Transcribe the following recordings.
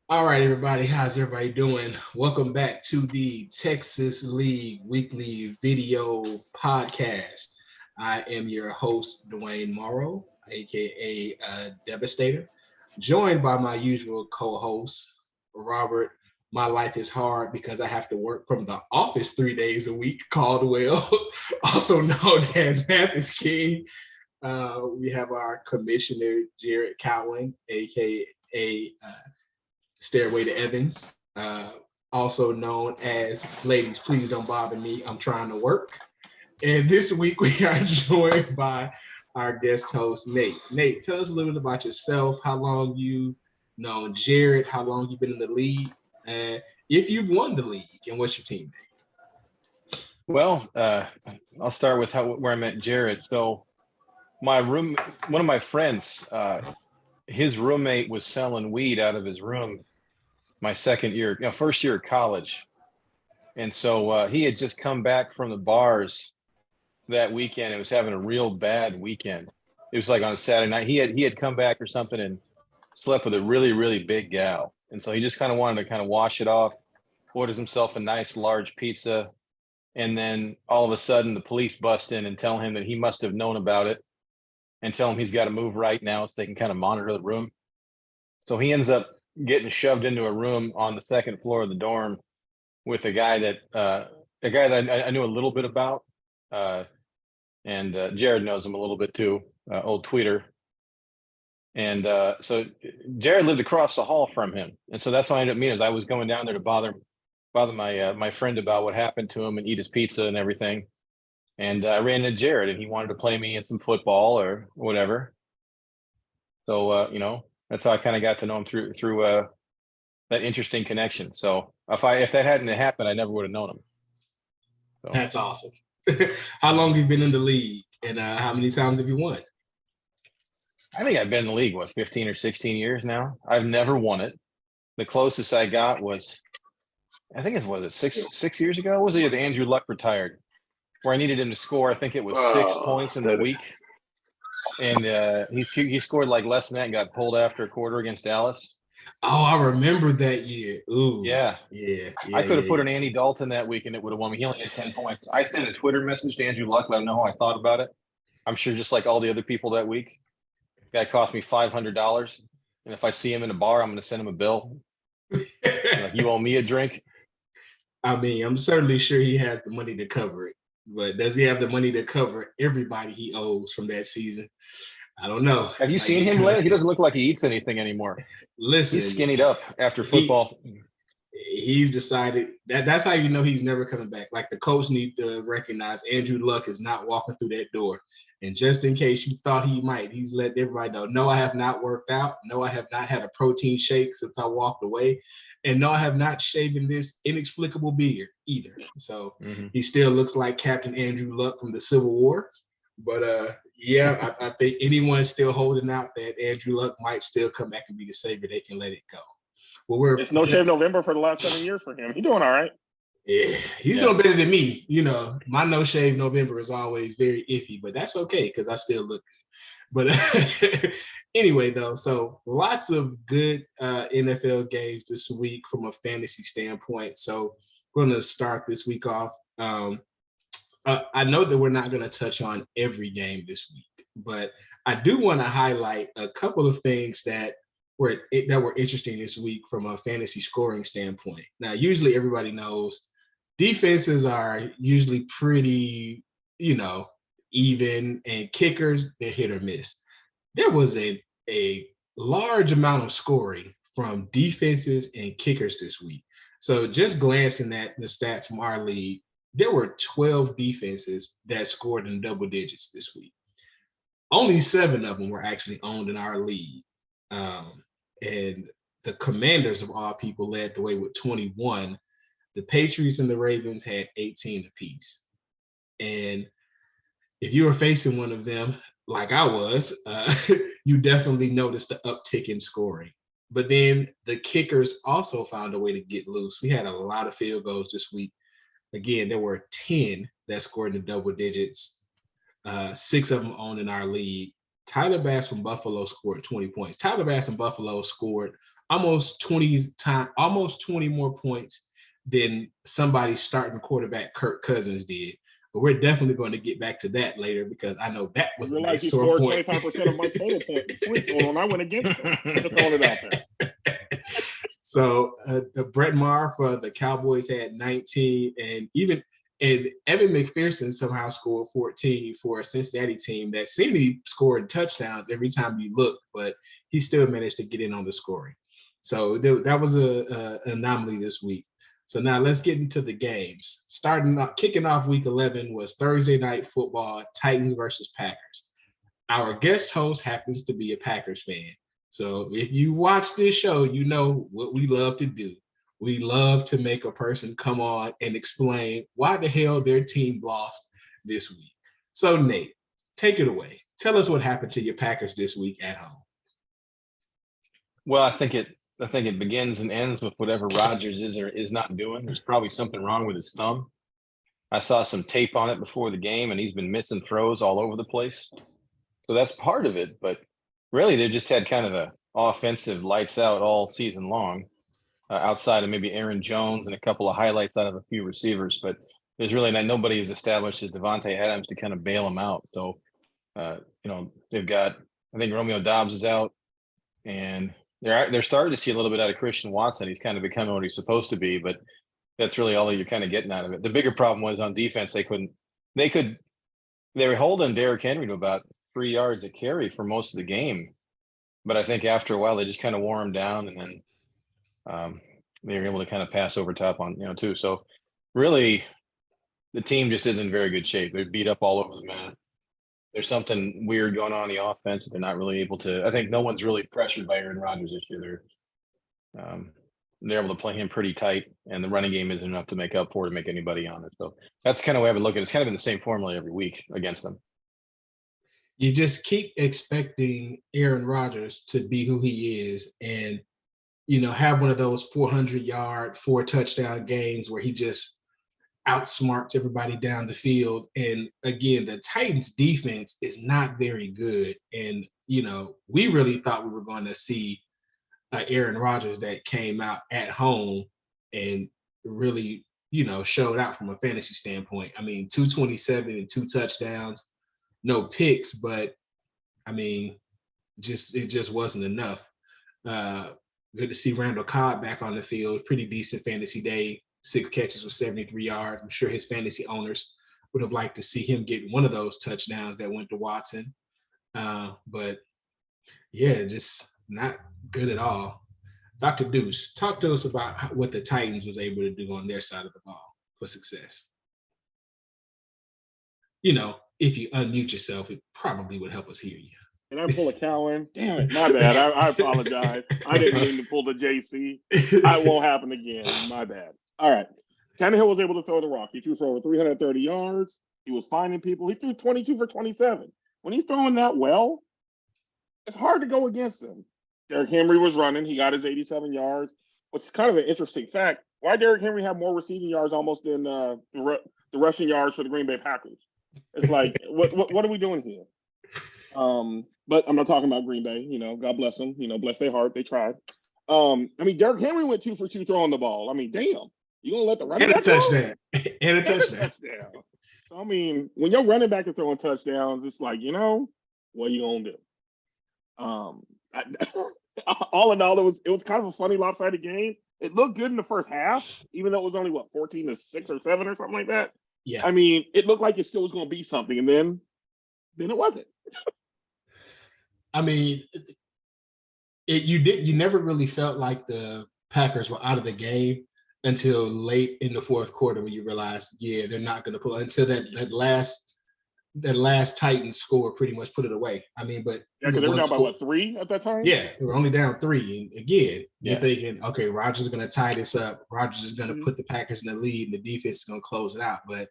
All right, everybody. How's everybody doing? Welcome back to the Texas League Weekly Video Podcast. I am your host, Dwayne Morrow, aka Devastator, joined by my usual co-host, Robert. My life is hard because I have to work from the office 3 days a week. Caldwell, also known as Mathis King. We have our commissioner, Jared Cowan, aka Stairway to Evans, also known as Ladies, Please Don't Bother Me, I'm Trying to Work. And this week we are joined by our guest host, Nate. Nate, tell us a little bit about yourself, how long you've known Jared, how long you've been in the league, and if you've won the league, and what's your team Well, I'll start with where I met Jared. So one of my friends, his roommate was selling weed out of his room my second year, first year of college. And so he had just come back from the bars that weekend. It was having a real bad weekend. It was like on a Saturday night. He had come back or something and slept with a really, really big gal. And so he just kind of wanted to kind of wash it off, orders himself a nice large pizza. And then all of a sudden the police bust in and tell him that he must have known about it and tell him he's got to move right now so they can kind of monitor the room. So he ends up getting shoved into a room on the second floor of the dorm with a guy that I knew a little bit about. And Jared knows him a little bit too, old tweeter. And so Jared lived across the hall from him. And so that's how I ended up meeting. I was going down there to bother my friend about what happened to him and eat his pizza and everything. And I ran into Jared, and he wanted to play me in some football or whatever. So that's how I kind of got to know him through that interesting connection. So if that hadn't happened, I never would have known him. So. That's awesome. How long have you been in the league, and how many times have you won? I think I've been in the league 15 or 16 years now. I've never won it. The closest I got was, I think it was 6 years ago. Was it Andrew Luck retired, where I needed him to score? I think it was 6 points in the week, and he scored like less than that and got pulled after a quarter against Dallas. Oh, I remember that year. Ooh, yeah. I could have put an Andy Dalton that week, and it would have won me. He only had 10 points. I sent a Twitter message to Andrew Luck, let him know how I thought about it. I'm sure just like all the other people that week, guy cost me $500, and if I see him in a bar, I'm going to send him a bill. Like, you owe me a drink. I mean, I'm certainly sure he has the money to cover it, but does he have the money to cover everybody he owes from that season? I don't know. Have you seen him lately? He doesn't look like he eats anything anymore. Listen, he's skinnied up after football. He's decided that's how you know he's never coming back. Like, the coach needs to recognize Andrew Luck is not walking through that door. And just in case you thought he might, he's let everybody know, no, I have not worked out. No, I have not had a protein shake since I walked away. And no, I have not shaven this inexplicable beard either. So he still looks like Captain Andrew Luck from the Civil War. But I think anyone's still holding out that Andrew Luck might still come back and be the savior. They can let it go. Well, it's No Shave November for the last 7 years for him. He's doing all right. Yeah, he's doing better than me. You know, my No Shave November is always very iffy, but that's okay because I still look good. But anyway, though, so lots of good NFL games this week from a fantasy standpoint. So we're going to start this week off. I know that we're not going to touch on every game this week, but I do want to highlight a couple of things that were interesting this week from a fantasy scoring standpoint. Now, usually everybody knows defenses are usually pretty, even, and kickers, they're hit or miss. There was a large amount of scoring from defenses and kickers this week. So just glancing at the stats from our league, there were 12 defenses that scored in double digits this week. Only 7 of them were actually owned in our league. And the Commanders, of all people, led the way with 21. The Patriots and the Ravens had 18 apiece. And if you were facing one of them, like I was, you definitely noticed the uptick in scoring. But then the kickers also found a way to get loose. We had a lot of field goals this week. Again, there were 10 that scored in double digits. 6 of them owned in our league. Tyler Bass from Buffalo scored 20 points. Tyler Bass from Buffalo scored almost 20 more points than somebody starting quarterback Kirk Cousins did. But we're definitely going to get back to that later because I know that was You a realize he nice sore scored point. 25% of my point total, and I went against him. Just throwing it out there. So Brett Maher for the Cowboys had 19, and Evan McPherson somehow scored 14 for a Cincinnati team that seemed to be scoring touchdowns every time you look, but he still managed to get in on the scoring. So that was an anomaly this week. So now let's get into the games. Kicking off week 11 was Thursday night football, Titans versus Packers. Our guest host happens to be a Packers fan. So if you watch this show, you know what we love to do. We love to make a person come on and explain why the hell their team lost this week. So Nate, take it away. Tell us what happened to your Packers this week at home. Well, I think it begins and ends with whatever Rodgers is or is not doing. There's probably something wrong with his thumb. I saw some tape on it before the game, and he's been missing throws all over the place. So that's part of it. But really, they just had kind of a offensive lights out all season long, outside of maybe Aaron Jones and a couple of highlights out of a few receivers. But there's really nobody has established as Devontae Adams to kind of bail him out. So, they've got, I think Romeo Doubs is out, and they're starting to see a little bit out of Christian Watson. He's kind of becoming what he's supposed to be, but that's really all you're kind of getting out of it. The bigger problem was on defense. They were holding Derrick Henry to about 3 yards a carry for most of the game. But I think after a while, they just kind of wore him down, and then they were able to kind of pass over top on, too. So really, the team just isn't in very good shape. They're beat up all over the map. There's something weird going on in the offense. They're not really able to. I think no one's really pressured by Aaron Rodgers this year. They're able to play him pretty tight, and the running game isn't enough to make up for it, to make anybody on it. So that's kind of the way I would look at it. It's kind of been the same formula every week against them. You just keep expecting Aaron Rodgers to be who he is and, have one of those 400-yard, 4-touchdown games where he just outsmarts everybody down the field. And again, the Titans defense is not very good. And, we really thought we were going to see Aaron Rodgers that came out at home and really, showed out from a fantasy standpoint. I mean, 227 and 2 touchdowns, no picks, but I mean, it just wasn't enough. Good to see Randall Cobb back on the field. Pretty decent fantasy day. 6 catches with 73 yards. I'm sure his fantasy owners would have liked to see him get one of those touchdowns that went to Watson. But yeah, just not good at all. Dr. Deuce, talk to us about what the Titans was able to do on their side of the ball for success. If you unmute yourself, it probably would help us hear you. And I pull a Cowan. Damn it, my bad. I apologize. I didn't mean to pull the JC. It won't happen again. My bad. All right. Tannehill was able to throw the rock. He threw for over 330 yards. He was finding people. He threw 22 for 27. When he's throwing that well, it's hard to go against him. Derrick Henry was running. He got his 87 yards, which is kind of an interesting fact. Why Derrick Henry have more receiving yards almost than the rushing yards for the Green Bay Packers? It's like, what are we doing here? But I'm not talking about Green Bay. God bless them. Bless their heart. They tried. Derrick Henry went 2 for 2 throwing the ball. Damn. You gonna let the running back touchdown and a touchdown. So, when your running back is throwing touchdowns, it's like, what are you gonna do? All in all, it was kind of a funny lopsided game. It looked good in the first half, even though it was only 14-6 or 7 or something like that. Yeah. It looked like it still was going to be something, and then it wasn't. You never really felt like the Packers were out of the game until late in the fourth quarter when you realized, yeah, they're not going to pull until that last Titans score pretty much put it away. But because they were down by 3 at that time. Yeah, they were only down 3, and again, you're thinking, okay, Rodgers is going to tie this up. Rodgers is going to put the Packers in the lead, and the defense is going to close it out. But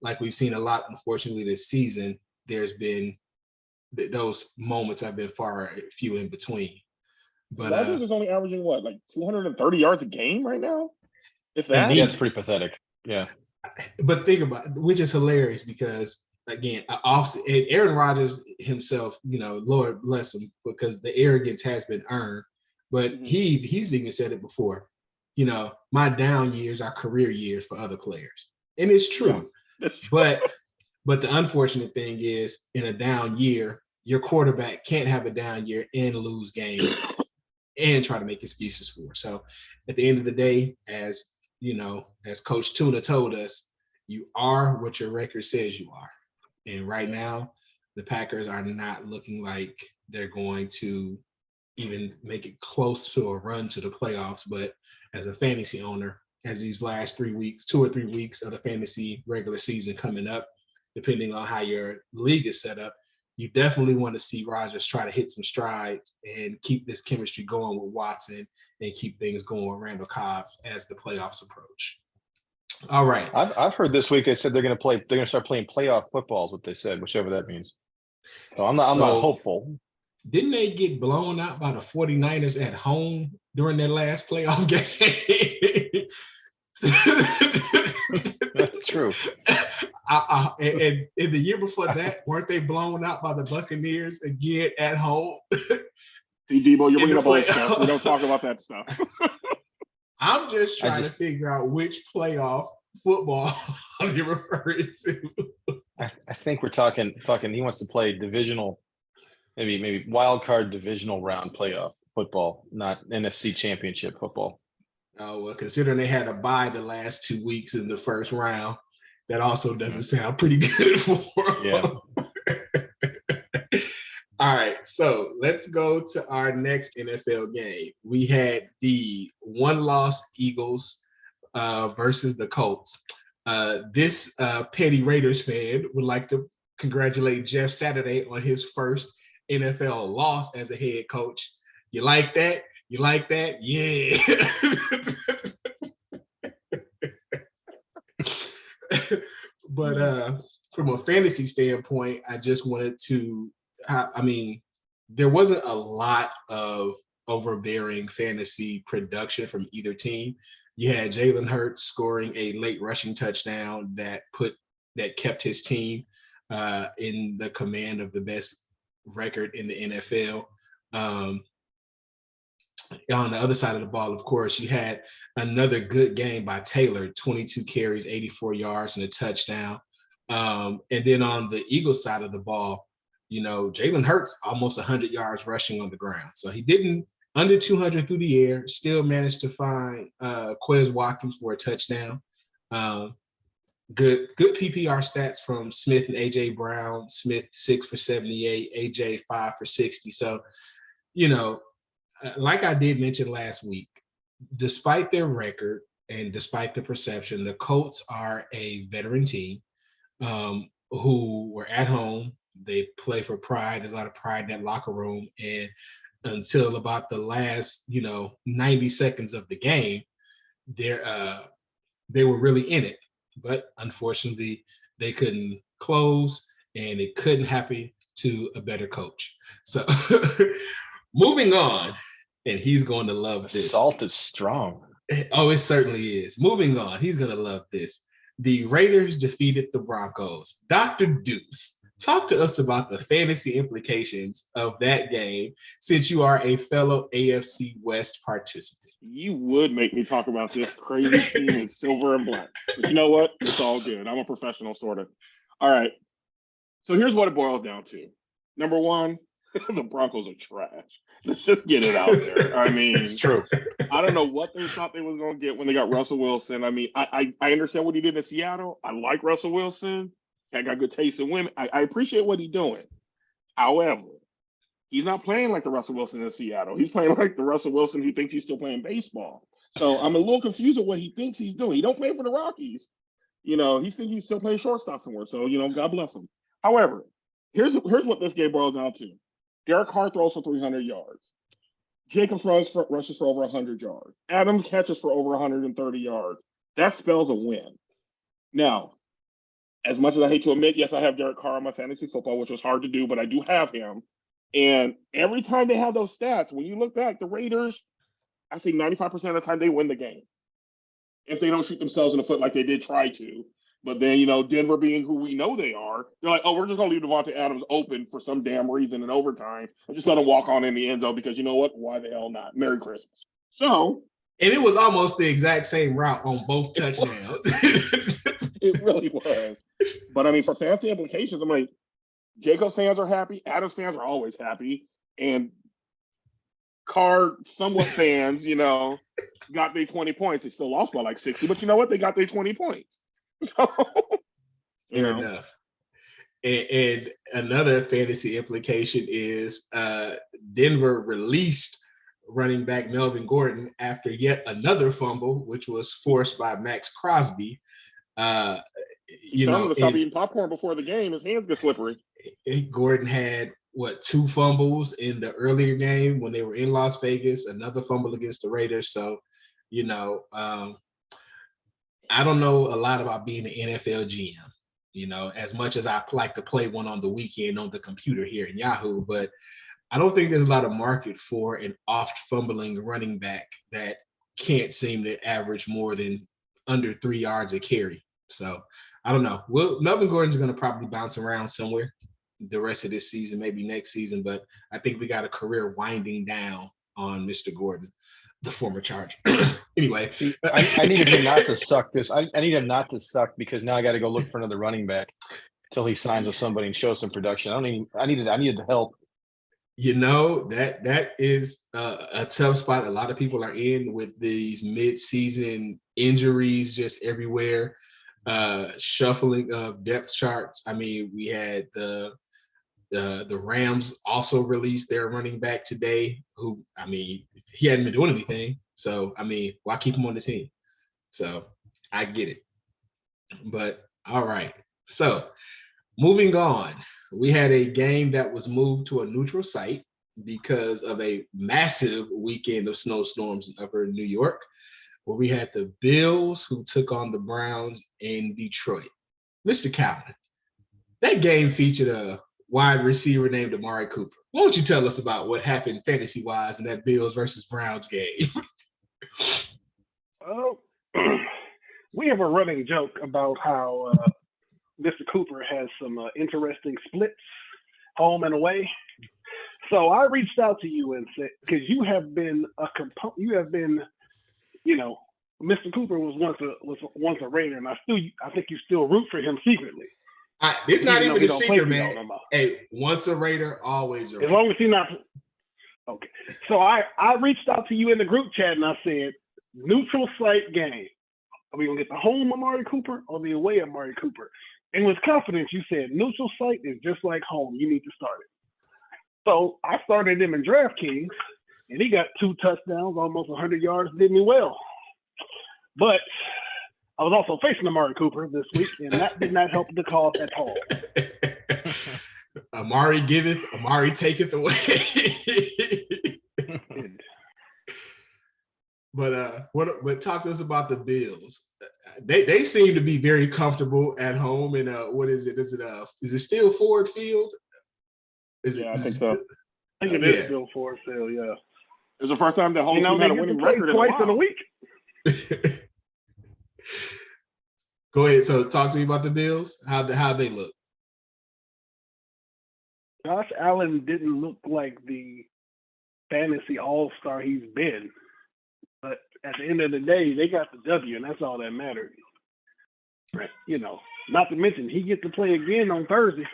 like we've seen a lot, unfortunately, this season, there's been those moments have been far few in between. But Rodgers is only averaging 230 yards a game right now. If that, that's pretty pathetic. Yeah. But think about it, which is hilarious because again, Aaron Rodgers himself, Lord bless him, because the arrogance has been earned. But he's even said it before. You know, my down years are career years for other players, and it's true. Yeah. But the unfortunate thing is, in a down year, your quarterback can't have a down year and lose games and try to make excuses for. So, at the end of the day, as you know, as Coach Tuna told us, you are what your record says you are. And right now, the Packers are not looking like they're going to even make it close to a run to the playoffs. But as a fantasy owner, as these last 3 weeks, 2 or 3 weeks of the fantasy regular season coming up, depending on how your league is set up, you definitely want to see Rodgers try to hit some strides and keep this chemistry going with Watson and keep things going with Randall Cobb as the playoffs approach. All right. I've heard this week they said they're going to start playing playoff football is what they said, whichever that means. So I'm not hopeful. Didn't they get blown out by the 49ers at home during their last playoff game? That's true. And in the year before that, weren't they blown out by the Buccaneers again at home? See, Debo, you're bringing up old stuff. We don't talk about that stuff. I'm just trying to figure out which playoff football you're referring to. I think we're talking. He wants to play divisional, maybe wild card divisional round playoff football, not NFC Championship football. Oh well, considering they had a bye the last 2 weeks in the first round, that also doesn't sound pretty good for them. Yeah. All right, so let's go to our next NFL game. We had the one-loss Eagles versus the Colts. This petty Raiders fan would like to congratulate Jeff Saturday on his first NFL loss as a head coach. You like that? You like that? Yeah. But from a fantasy standpoint, I just wanted to there wasn't a lot of overbearing fantasy production from either team. You had Jalen Hurts scoring a late rushing touchdown that kept his team in the command of the best record in the NFL. On the other side of the ball, of course, you had another good game by Taylor, 22 carries, 84 yards, and a touchdown. And then on the Eagles side of the ball, you know, Jalen Hurts almost 100 yards rushing on the ground. So he didn't under 200 through the air, still managed to find Quez Watkins for a touchdown. Good PPR stats from Smith and A.J. Brown. Smith 6 for 78, A.J. 5 for 60. So, you know, like I did mention last week, despite their record and despite the perception, the Colts are a veteran team who were at home. They play for pride. There's a lot of pride in that locker room. And until about the last, 90 seconds of the game, they were really in it. But unfortunately, they couldn't close, and it couldn't happen to a better coach. So moving on, and he's going to love this. Salt is strong. Oh, it certainly is. Moving on, he's going to love this. The Raiders defeated the Broncos. Dr. Deuce, talk to us about the fantasy implications of that game, since you are a fellow AFC West participant. You would make me talk about this crazy team in silver and black. But you know what? It's all good. I'm a professional, sort of. All right. So here's what it boils down to. Number one, the Broncos are trash. Let's just get it out there. I mean, it's true. I don't know what they thought they was going to get when they got Russell Wilson. I mean, I understand what he did in Seattle. I like Russell Wilson. He got good taste in women. I appreciate what he's doing. However, he's not playing like the Russell Wilson in Seattle. He's playing like the Russell Wilson who thinks he's still playing baseball. So I'm a little confused with what he thinks he's doing. He don't play for the Rockies. He thinks he's still playing shortstop somewhere. So, God bless him. However, here's what this game boils down to. Derek Carr throws for 300 yards. Jacobs rushes for over 100 yards. Adams catches for over 130 yards. That spells a win. Now, as much as I hate to admit, yes, I have Derek Carr on my fantasy football, which was hard to do, but I do have him. And every time they have those stats, when you look back, the Raiders, I say 95% of the time they win the game. If they don't shoot themselves in the foot like they did try to. But then, Denver being who we know they are, they're like, oh, we're just going to leave Devontae Adams open for some damn reason in overtime and just let him walk on in the end zone because you know what? Why the hell not? Merry Christmas. So. And it was almost the exact same route on both touchdowns. It really was. But, I mean, for fantasy implications, I'm like, Jacob fans are happy. Adams fans are always happy. And Carr somewhat fans, got their 20 points. They still lost by like 60, but you know what? They got their 20 points. So, Fair enough. And another fantasy implication is Denver released running back Melvin Gordon after yet another fumble, which was forced by Max Crosby. Tell him to stop eating popcorn before the game. His hands get slippery. Gordon had 2 fumbles in the earlier game when they were in Las Vegas, another fumble against the Raiders. So, I don't know a lot about being an NFL GM, as much as I like to play one on the weekend on the computer here in Yahoo, but I don't think there's a lot of market for an oft fumbling running back that can't seem to average more than under 3 yards a carry. So I don't know. Melvin Gordon's going to probably bounce around somewhere the rest of this season, maybe next season, but I think we got a career winding down on Mr. Gordon, the former Charger. Anyway, I needed him not to suck this. I need him not to suck because now I got to go look for another running back until he signs with somebody and shows some production. I needed the help. That is a tough spot. A lot of people are in with these mid-season injuries just everywhere, shuffling of depth charts. I mean, we had the Rams also released their running back today, who, I mean, he hadn't been doing anything. So, I mean, why keep him on the team? So I get it. But all right. So moving on, we had a game that was moved to a neutral site because of a massive weekend of snowstorms in upper New York, where we had the Bills who took on the Browns in Detroit. Mr. Cowan, that game featured a wide receiver named Amari Cooper. Why don't you tell us about what happened fantasy-wise in that Bills versus Browns game? Well, we have a running joke about how Mr. Cooper has some interesting splits, home and away. So I reached out to you and said, because you have been Mr. Cooper was once a Raider, and I think you still root for him secretly. It's not even a secret, man. Hey, once a Raider, always a Raider. As long as he's not. Okay. So I reached out to you in the group chat and I said, neutral site game. Are we going to get the home Amari Cooper or the away Amari Cooper? And with confidence, you said neutral site is just like home. You need to start it. So I started him in DraftKings, and he got 2 touchdowns, almost 100 yards, did me well. But I was also facing Amari Cooper this week, and that did not help the cause at all. Amari giveth, Amari taketh away. But talk to us about the Bills. They seem to be very comfortable at home. And what is it? Is it still Ford Field? I think so. I think it is still Ford Field. Yeah, it was the first time the home team had a winning record twice in a week. Go ahead. So talk to me about the Bills. How they look? Josh Allen didn't look like the fantasy all-star he's been. But at the end of the day, they got the W, and that's all that mattered. Not to mention, he gets to play again on Thursday.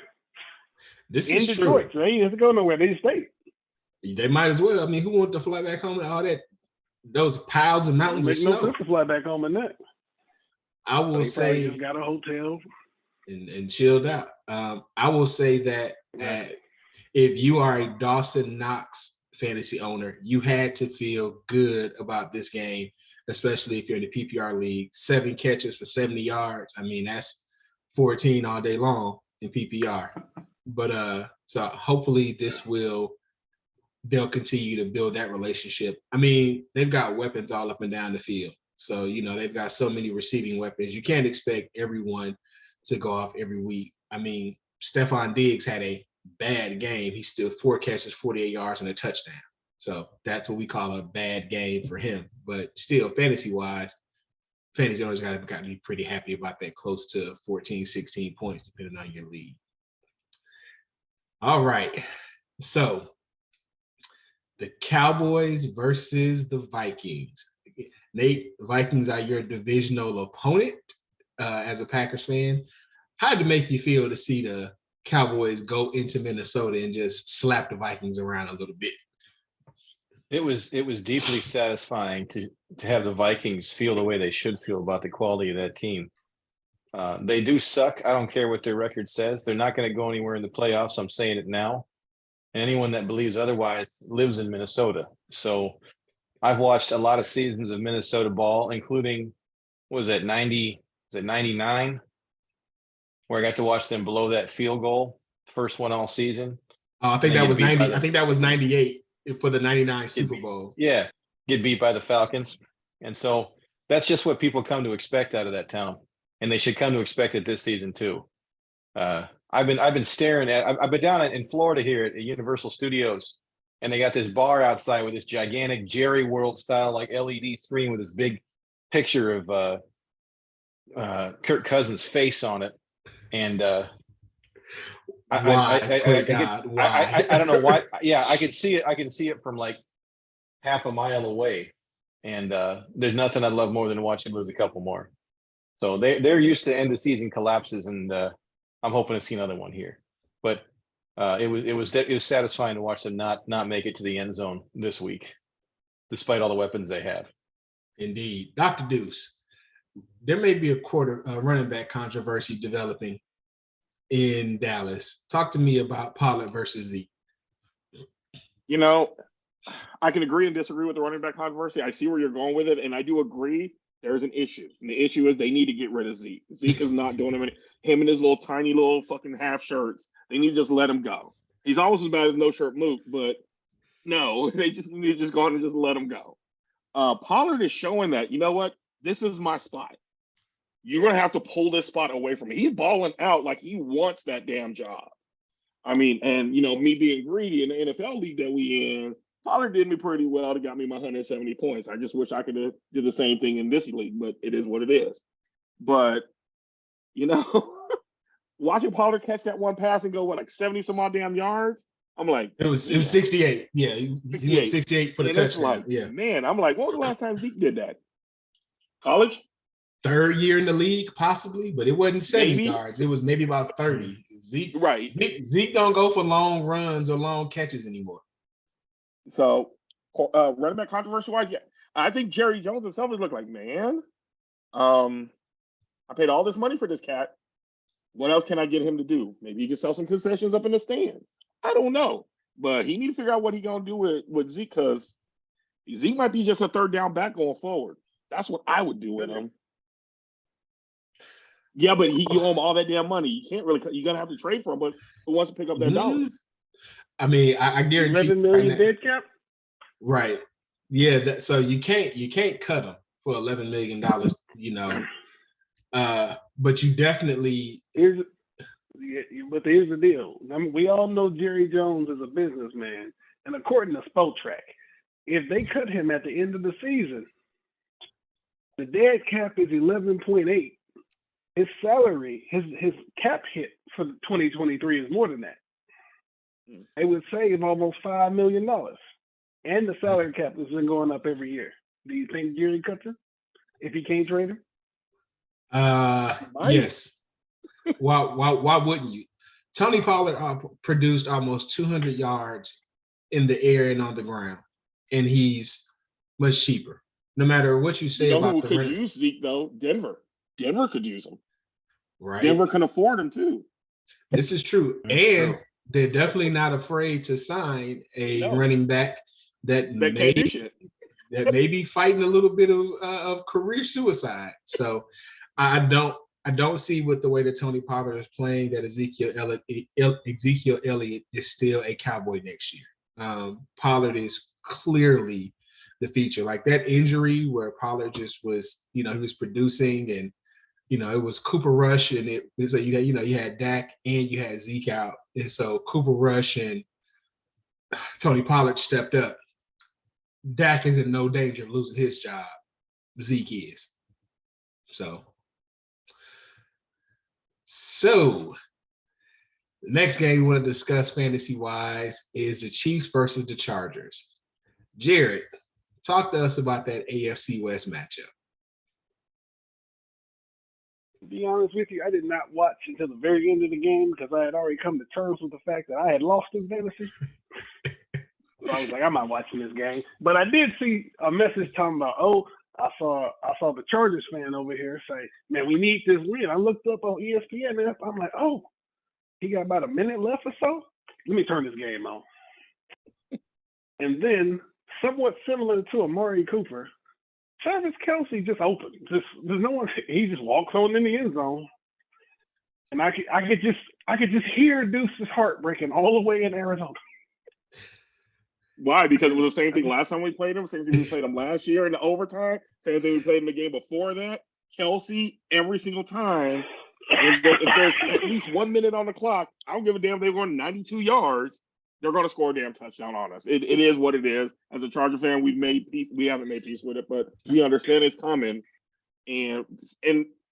This in is Detroit, true. So he doesn't have to go nowhere. They stay. They might as well. I mean, who wanted to fly back home and all that? Those piles of mountains of snow. No sense to fly back home in that. I will say, just got a hotel and chilled out. I will say that if you are a Dawson Knox fantasy owner, you had to feel good about this game, especially if you're in the PPR league. 7 catches for 70 yards. I mean, that's 14 all day long in PPR. But so hopefully they'll continue to build that relationship. I mean, they've got weapons all up and down the field. So, they've got so many receiving weapons. You can't expect everyone to go off every week. I mean, Stephon Diggs had a bad game. He still 4 catches, 48 yards, and a touchdown. So that's what we call a bad game for him. But still, fantasy-wise, fantasy owners got to be pretty happy about that, close to 14, 16 points, depending on your league. All right. So the Cowboys versus the Vikings. Nate, the Vikings are your divisional opponent as a Packers fan. How did it make you feel to see the Cowboys go into Minnesota and just slap the Vikings around a little bit? It was deeply satisfying to have the Vikings feel the way they should feel about the quality of that team. They do suck. I don't care what their record says. They're not going to go anywhere in the playoffs. I'm saying it now. And anyone that believes otherwise lives in Minnesota. So I've watched a lot of seasons of Minnesota ball, including, what was it, 90, was it 99? Where I got to watch them blow that field goal, first one all season. I think that was 90. I think that was 98 for the 99 Super Bowl. Yeah, get beat by the Falcons. And so that's just what people come to expect out of that town. And they should come to expect it this season too. I've been staring at. I've been down in Florida here at Universal Studios, and they got this bar outside with this gigantic Jerry World style like LED screen with this big picture of Kirk Cousins' face on it. And Why? I don't know why. Yeah, I can see it. I can see it from like half a mile away, and there's nothing I'd love more than watching lose a couple more. So they're used to end of season collapses, and I'm hoping to see another one here. But it was satisfying to watch them not make it to the end zone this week, despite all the weapons they have. Indeed, Dr. Deuce, there may be a running back controversy developing in Dallas. Talk to me about Pollard versus Zeke. You know, I can agree and disagree with the running back controversy. I see where you're going with it, and I do agree there's an issue. And the issue is they need to get rid of Zeke. Zeke is not doing him and his little tiny little fucking half shirts. They need to just let him go. He's almost as bad as no shirt Mook, but no, they just need to just go on and just let him go. Pollard is showing that, you know what? This is my spot. You're going to have to pull this spot away from me. He's balling out like he wants that damn job. I mean, and, you know, me being greedy in the NFL league that we in, Pollard did me pretty well to got me my 170 points. I just wish I could have did the same thing in this league, but it is what it is. But, you know, watching Pollard catch that one pass and go, what, like 70 some odd damn yards? I'm like, it was 68. Yeah, he was 68 for the touchdown. Like, yeah, man, I'm like, when was the last time Zeke did that? College? Third year in the league, possibly, but it wasn't 70 yards. It was maybe about 30. Zeke don't go for long runs or long catches anymore. So, running back controversy-wise, yeah, I think Jerry Jones himself is looking like, man, I paid all this money for this cat. What else can I get him to do? Maybe he can sell some concessions up in the stands. I don't know, but he needs to figure out what he's gonna do with Zeke, because Zeke might be just a third down back going forward. That's what I would do with him. Yeah, but you owe him all that damn money. You can't really. You're gonna have to trade for him. But who wants to pick up that dollars? I mean, I guarantee. $11 million dead cap. Right. Yeah. So you can't cut him for $11 million. You know. But you definitely. But here's the deal. I mean, we all know Jerry Jones is a businessman, and according to Spotrac, if they cut him at the end of the season, the dead cap is 11.8. His salary, his cap hit for 2023 is more than that. They would save almost $5 million, and the salary cap has been going up every year. Do you think Jerry cuts him if he can't trade him? Yes. Why wouldn't you? Tony Pollard produced almost 200 yards in the air and on the ground, and he's much cheaper. No matter what you say about who could use Zeke though? Denver could use him. Right. Denver can afford him too. This is true. And they're definitely not afraid to sign a running back that may be fighting a little bit of career suicide. So I don't see with the way that Tony Pollard is playing that Ezekiel Elliott is still a Cowboy next year. Pollard is clearly the feature. Like that injury where Pollard just was, he was producing, and it was Cooper Rush, and so you had Dak and you had Zeke out, and so Cooper Rush and Tony Pollard stepped up. Dak is in no danger of losing his job. Zeke is. So the next game we want to discuss fantasy-wise is the Chiefs versus the Chargers. Jared, talk to us about that AFC West matchup. To be honest with you, I did not watch until the very end of the game because I had already come to terms with the fact that I had lost in fantasy. So I was like, I'm not watching this game. But I did see a message talking about, I saw the Chargers fan over here say, man, we need this win. I looked up on ESPN and I'm like, oh, he got about a minute left or so. Let me turn this game on. And then, somewhat similar to Amari Cooper, Travis Kelce just opened. There's no one. He just walks on in the end zone, and I could just hear Deuce's heart breaking all the way in Arizona. Why? Because it was the same thing last time we played him. Same thing we played him last year in the overtime. Same thing we played in the game before that. Kelce, every single time. If there's at least 1 minute on the clock, I don't give a damn if they're going 92 yards. They're going to score a damn touchdown on us. It is what it is. As a Charger fan, we haven't made peace with it, but we understand it's coming. And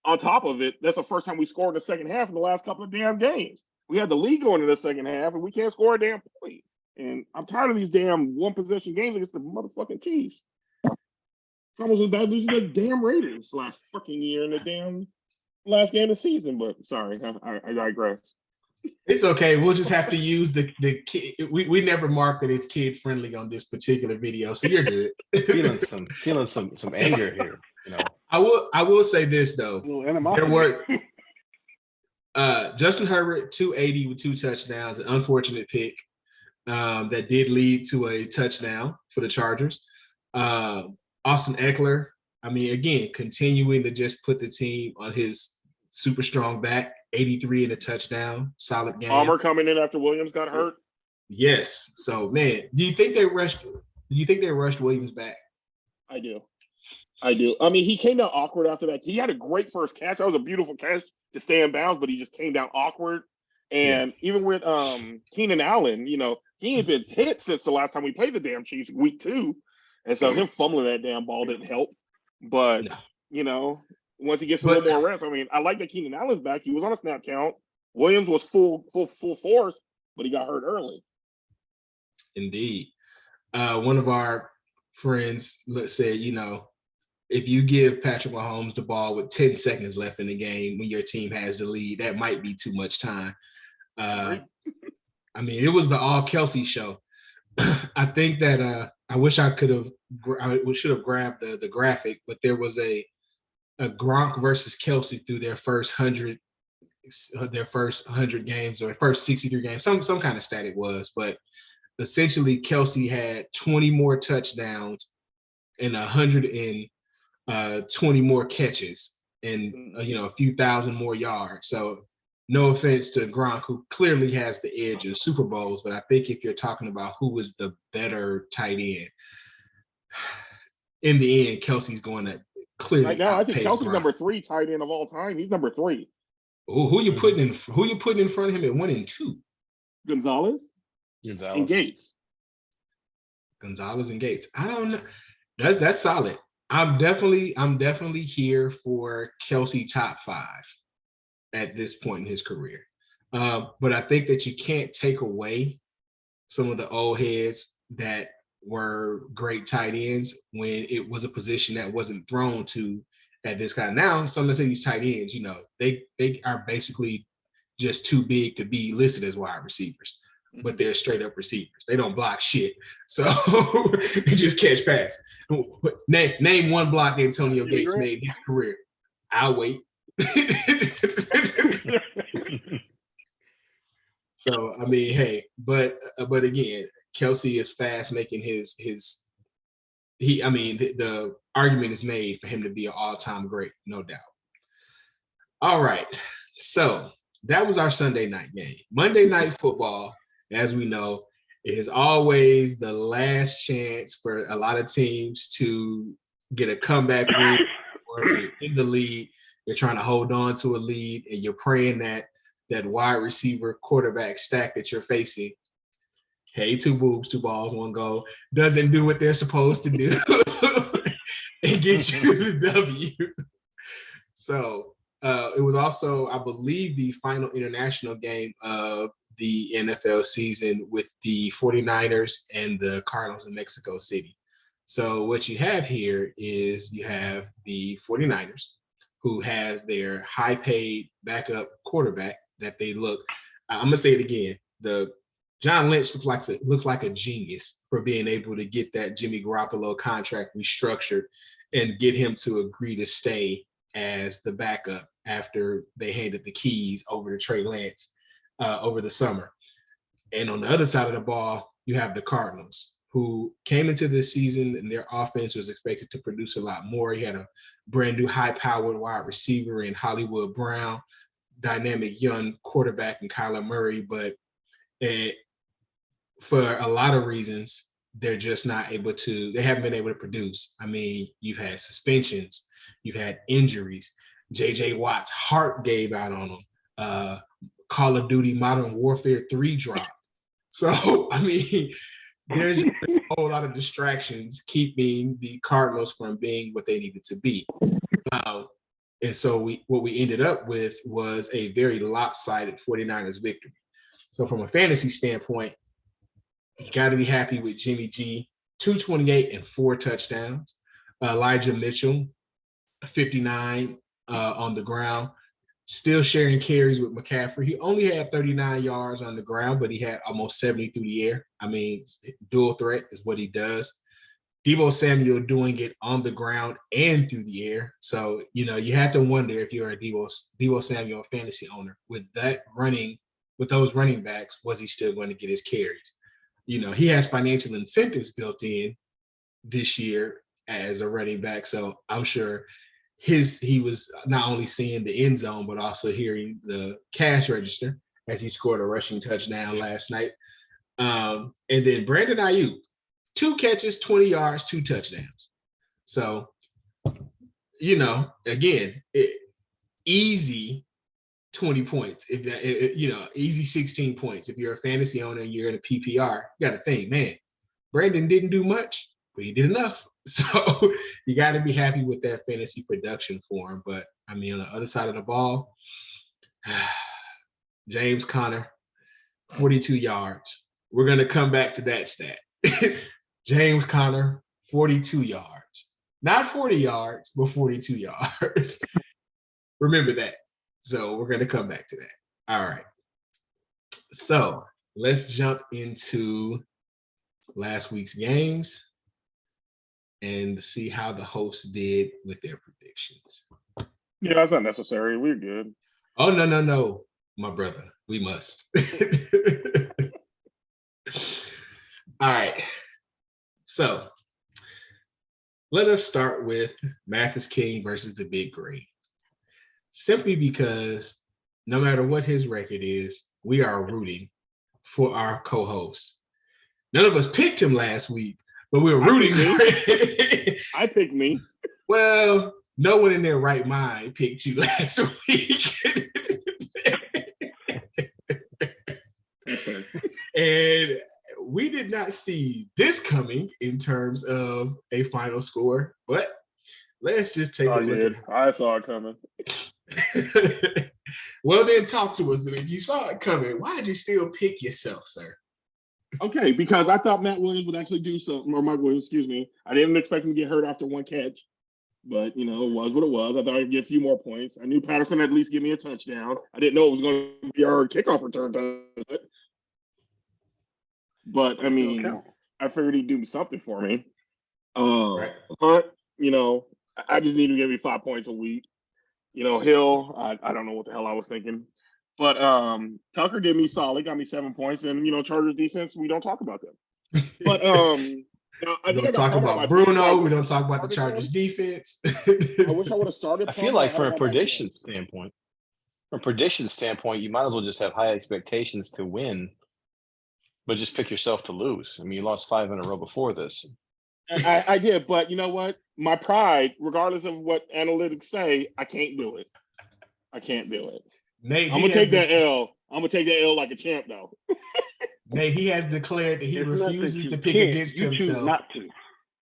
on top of it, that's the first time we scored in the second half in the last couple of damn games. We had the lead going in the second half, and we can't score a damn point. And I'm tired of these damn one-possession games against the motherfucking Chiefs. It's almost as bad losing the damn Raiders last fucking year in the damn last game of the season. But sorry, I digress. It's okay. We'll just have to use the kid. We never marked that it's kid friendly on this particular video, so you're good. feeling some anger here. You know, I will say this though. There were Justin Herbert 280 with 2 touchdowns, an unfortunate pick that did lead to a touchdown for the Chargers. Austin Eckler, I mean, again, continuing to just put the team on his super strong back. 83 and a touchdown, solid game. Palmer coming in after Williams got hurt. Yes. So, man, do you think they rushed Williams back? I do. I mean, he came down awkward after that. He had a great first catch. That was a beautiful catch to stay in bounds, but he just came down awkward. And even with Keenan Allen, you know, he ain't been hit since the last time we played the damn Chiefs, week 2. And so him fumbling that damn ball didn't help. But, you know, once he gets a little more reps, I mean, I like that Keenan Allen's back. He was on a snap count. Williams was full force, but he got hurt early. Indeed. One of our friends, let's say, you know, if you give Patrick Mahomes the ball with 10 seconds left in the game when your team has the lead, that might be too much time. I mean, it was the all Kelce show. I think that I wish I should have grabbed the graphic, but there was a Gronk versus Kelce through their first 100 games or first 63 games, some kind of stat it was, but essentially Kelce had 20 more touchdowns and 120 more catches and you know, a few thousand more yards. So no offense to Gronk, who clearly has the edge of Super Bowls, but I think if you're talking about who was the better tight end, in the end, Kelce's going to clearly right now. I think Kelce's Gronk. number 3 tight end of all time. He's number 3. Ooh, who you putting in front of him at 1 and 2? Gonzalez and Gates. Gonzalez and Gates. I don't know. That's solid. I'm definitely here for Kelce top 5 at this point in his career. But I think that you can't take away some of the old heads that were great tight ends when it was a position that wasn't thrown to at this kind. Now, some of these tight ends, you know, they are basically just too big to be listed as wide receivers, but they're straight up receivers. They don't block shit. So they just catch pass. Name one block Antonio Gates made in his career. I'll wait. So, I mean, hey, but again, Kelce is fast making the argument is made for him to be an all-time great, no doubt. All right. So that was our Sunday night game. Monday Night Football, as we know, is always the last chance for a lot of teams to get a comeback win or to in the lead. You're trying to hold on to a lead and you're praying that wide receiver quarterback stack that you're facing, hey, 2 boobs, 2 balls, 1 goal, doesn't do what they're supposed to do and get you the W. So it was also, I believe, the final international game of the NFL season with the 49ers and the Cardinals in Mexico City. So what you have here is you have the 49ers who have their high-paid backup quarterback that they look, I'm going to say it again, the John Lynch looks like a genius for being able to get that Jimmy Garoppolo contract restructured and get him to agree to stay as the backup after they handed the keys over to Trey Lance over the summer. And on the other side of the ball, you have the Cardinals, who came into this season and their offense was expected to produce a lot more. He had a brand new high-powered wide receiver in Hollywood Brown, dynamic young quarterback in Kyler Murray, but for a lot of reasons, they're just not able to, they haven't been able to produce. I mean, you've had suspensions, you've had injuries. JJ Watt's heart gave out on him. Call of Duty Modern Warfare 3 dropped. So, I mean, there's a whole lot of distractions keeping the Cardinals from being what they needed to be. And so what we ended up with was a very lopsided 49ers victory. So from a fantasy standpoint, you got to be happy with Jimmy G, 228 and 4 touchdowns. Elijah Mitchell, 59 on the ground, still sharing carries with McCaffrey. He only had 39 yards on the ground, but he had almost 70 through the air. I mean, dual threat is what he does. Deebo Samuel doing it on the ground and through the air. So, you know, you have to wonder if you're a Deebo Samuel fantasy owner with those running backs, was he still going to get his carries? You know, he has financial incentives built in this year as a running back. So I'm sure he was not only seeing the end zone, but also hearing the cash register as he scored a rushing touchdown last night. And then Brandon Ayuk, 2 catches, 20 yards, 2 touchdowns. So, you know, again, easy 20 points. Easy 16 points. If you're a fantasy owner and you're in a PPR, you got to think, man, Brandon didn't do much, but he did enough. So you got to be happy with that fantasy production for him. But I mean, on the other side of the ball, James Conner, 42 yards. We're going to come back to that stat. James Conner, 42 yards. Not 40 yards, but 42 yards. Remember that. So we're going to come back to that. All right. So let's jump into last week's games and see how the hosts did with their predictions. Yeah, that's not necessary. We're good. Oh, no, my brother. We must. All right. So let us start with Mathis King versus the Big Green. Simply because no matter what his record is, we are rooting for our co-host. None of us picked him last week, but we were rooting for him. I picked me. Well, no one in their right mind picked you last week. And we did not see this coming in terms of a final score, but let's just take a look. I saw it coming. Well, then talk to us. If you saw it coming, why did you still pick yourself, sir? Okay, because I thought Matt Williams would actually do something, or Mike Williams, excuse me. I didn't expect him to get hurt after 1 catch, but, you know, it was what it was. I thought I'd get a few more points. I knew Patterson would at least give me a touchdown. I didn't know it was going to be our kickoff return time. But, I mean, I figured he'd do something for me. Right. But, you know, I just need to give me 5 points a week. You know, Hill, I don't know what the hell I was thinking. But Tucker gave me solid, got me 7 points. And, you know, Chargers defense, we don't talk about them. But you know, we don't talk about Bruno. We don't talk about the Chargers defense. I wish I would have started. I feel like from a prediction standpoint, you might as well just have high expectations to win, but just pick yourself to lose. I mean, you lost 5 in a row before this. I did, but you know what? My pride, regardless of what analytics say, I can't do it. I can't do it. Nate, I'm gonna take that L. I'm gonna take that L like a champ, though. Nate, he has declared that he refuses to pick against himself. Choose not to.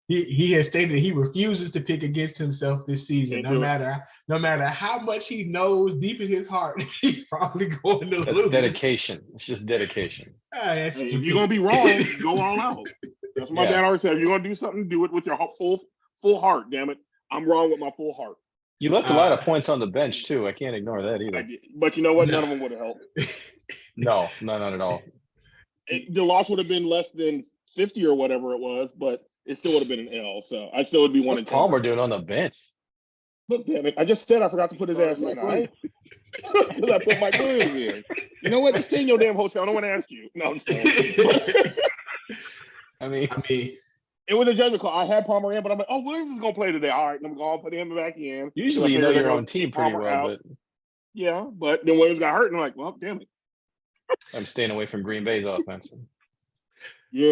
he has stated he refuses to pick against himself this season, Can't do it. no matter how much he knows deep in his heart he's probably going to That's lose. dedication. It's just dedication. That's Hey, if stupid. you're gonna be wrong, go all out. That's what my dad always said. If you're gonna do something, do it with your full heart. Damn it, I'm wrong with my full heart. You left a lot of points on the bench too. I can't ignore that I either. did. But you know what? No. None of them would have helped. No, not at all. The loss would have been less than 50 or whatever it was, but it still would have been an L. So I still would be 1 and 10. Palmer doing on the bench? Look, damn it! I just said I forgot to put his ass in. Right? Because I put Mike Williams in. You know what? Just stay in your damn hotel. I don't want to ask you. No, I'm sorry. I mean, it was a judgment call. I had Palmer in, but I'm like, oh, Williams is gonna play today. All right, I'm gonna put him back in. usually you know your own team pretty well, but yeah, but then Williams got hurt, and I'm like, well, damn it. I'm staying away from Green Bay's offense. Yeah.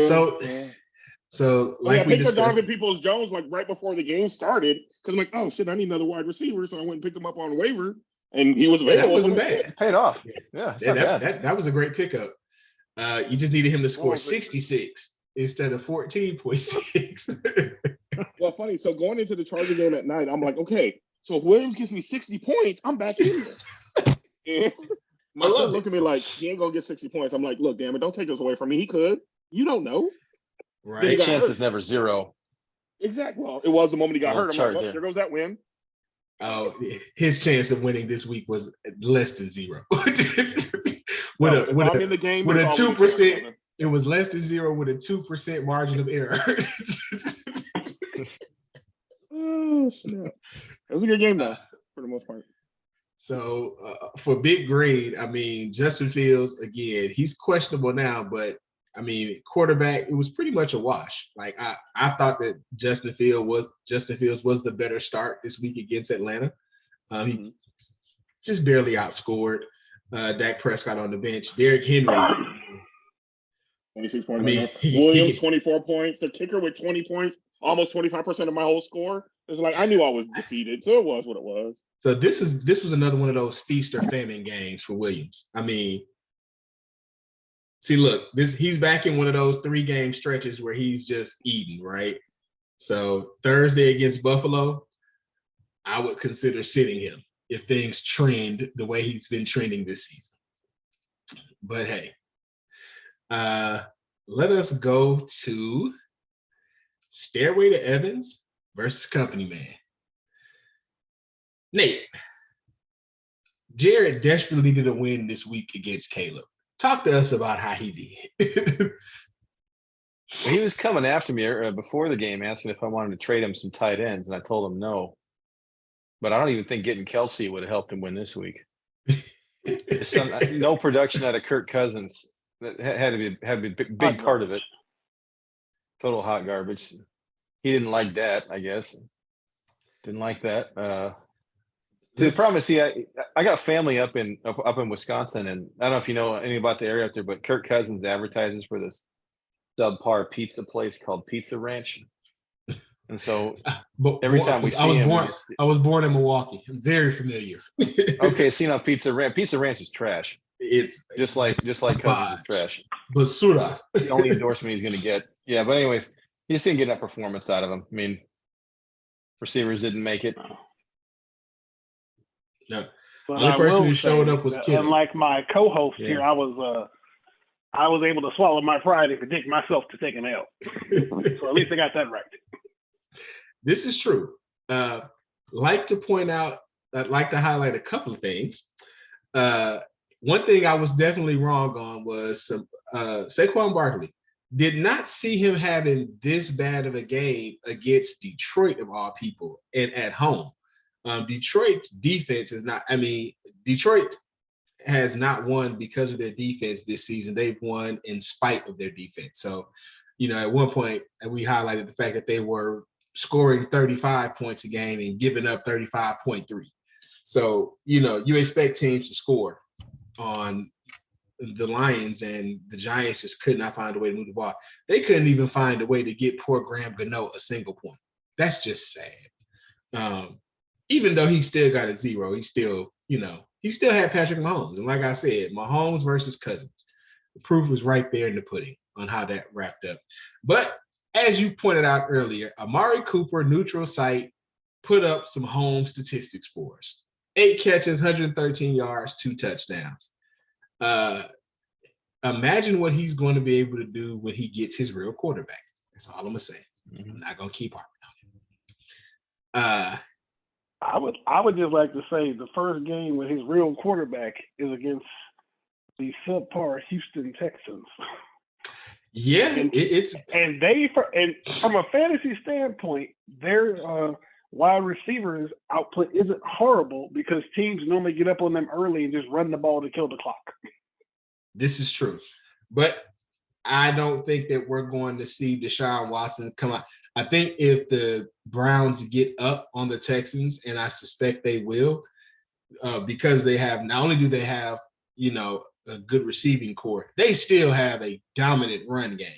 So like I we picked up discussed, Donovan Peoples-Jones like right before the game started because I'm like, oh shit, I need another wide receiver, so I went and picked him up on waiver, and he was available. that wasn't bad. It paid off. Yeah, it's not bad. That was a great pickup. You just needed him to score 66 instead of 14.6. Well, funny. So going into the Charger game at night, I'm like, okay, so if Williams gives me 60 points, I'm back in there. And my son looked at me like, he ain't gonna get 60 points. I'm like, look, damn it, don't take this away from me. He could. You don't know. Right. The chance is never zero. Exactly. Well, it was the moment he got hurt. I'm like, there. well, there goes that win. Oh, his chance of winning this week was less than zero. with a 2%, it was less than zero with a 2% margin of error. Oh snap! It was a good game though, for the most part. So for Big Green, I mean, Justin Fields again, he's questionable now, but I mean, quarterback, it was pretty much a wash. Like I thought that Justin Fields was the better start this week against Atlanta. He just barely outscored Dak Prescott on the bench. Derrick Henry, 26 points. I mean, Williams 24 points. The kicker with 20 points, almost 25% of my whole score. It's like I knew I was defeated, so it was what it was. So this was another one of those feast or famine games for Williams. I mean, see, look, he's back in one of those 3-game stretches where he's just eating, right? So Thursday against Buffalo, I would consider sitting him if things trend the way he's been trending this season. But hey, let us go to Stairway to Evans versus Company Man. Nate, Jared desperately needed a win this week against Caleb. Talk to us about how he did. He was coming after me before the game, asking if I wanted to trade him some tight ends, and I told him no. But I don't even think getting Kelsey would have helped him win this week. No production out of Kirk Cousins. That had to be a big part of it. Total hot garbage. He didn't like that, I guess. Didn't like that. The problem is, I got family up in Wisconsin, and I don't know if you know anything about the area out there, but Kirk Cousins advertises for this subpar pizza place called Pizza Ranch. And so every time we see him, I was born in Milwaukee. I'm very familiar. Okay, see now Pizza Ranch is trash. It's just like Cousins is trash. Basura. The only endorsement he's going to get. Yeah, but anyways, he just didn't get that performance out of him. I mean, receivers didn't make it. No. The only person who showed up was Kittle. Unlike my co-host here, I was able to swallow my pride and predict myself to take an L. So at least I got that right. This is true. Like to point out, I'd like to highlight a couple of things. One thing I was definitely wrong on was Saquon Barkley. Did not see him having this bad of a game against Detroit, of all people, and at home. Detroit's defense is not, Detroit has not won because of their defense this season. They've won in spite of their defense. So, at one point, we highlighted the fact that they were scoring 35 points a game and giving up 35.3. So, you expect teams to score on the Lions, and the Giants just could not find a way to move the ball. They couldn't even find a way to get poor Graham Gano a single point. That's just sad. Even though he still got a 0, he still had Patrick Mahomes. And like I said, Mahomes versus Cousins. The proof was right there in the pudding on how that wrapped up. But as you pointed out earlier, Amari Cooper, neutral site, put up some home statistics for us. 8 catches, 113 yards, 2 touchdowns. Imagine what he's going to be able to do when he gets his real quarterback. That's all I'm going to say. I'm not going to keep harping on it. I would just like to say the first game with his real quarterback is against the subpar Houston Texans. Yeah, it's from a fantasy standpoint, their wide receivers output isn't horrible because teams normally get up on them early and just run the ball to kill the clock. This is true, but I don't think that we're going to see Deshaun Watson come out. I think if the Browns get up on the Texans, and I suspect they will, because they have, not only do they have, a good receiving core, they still have a dominant run game,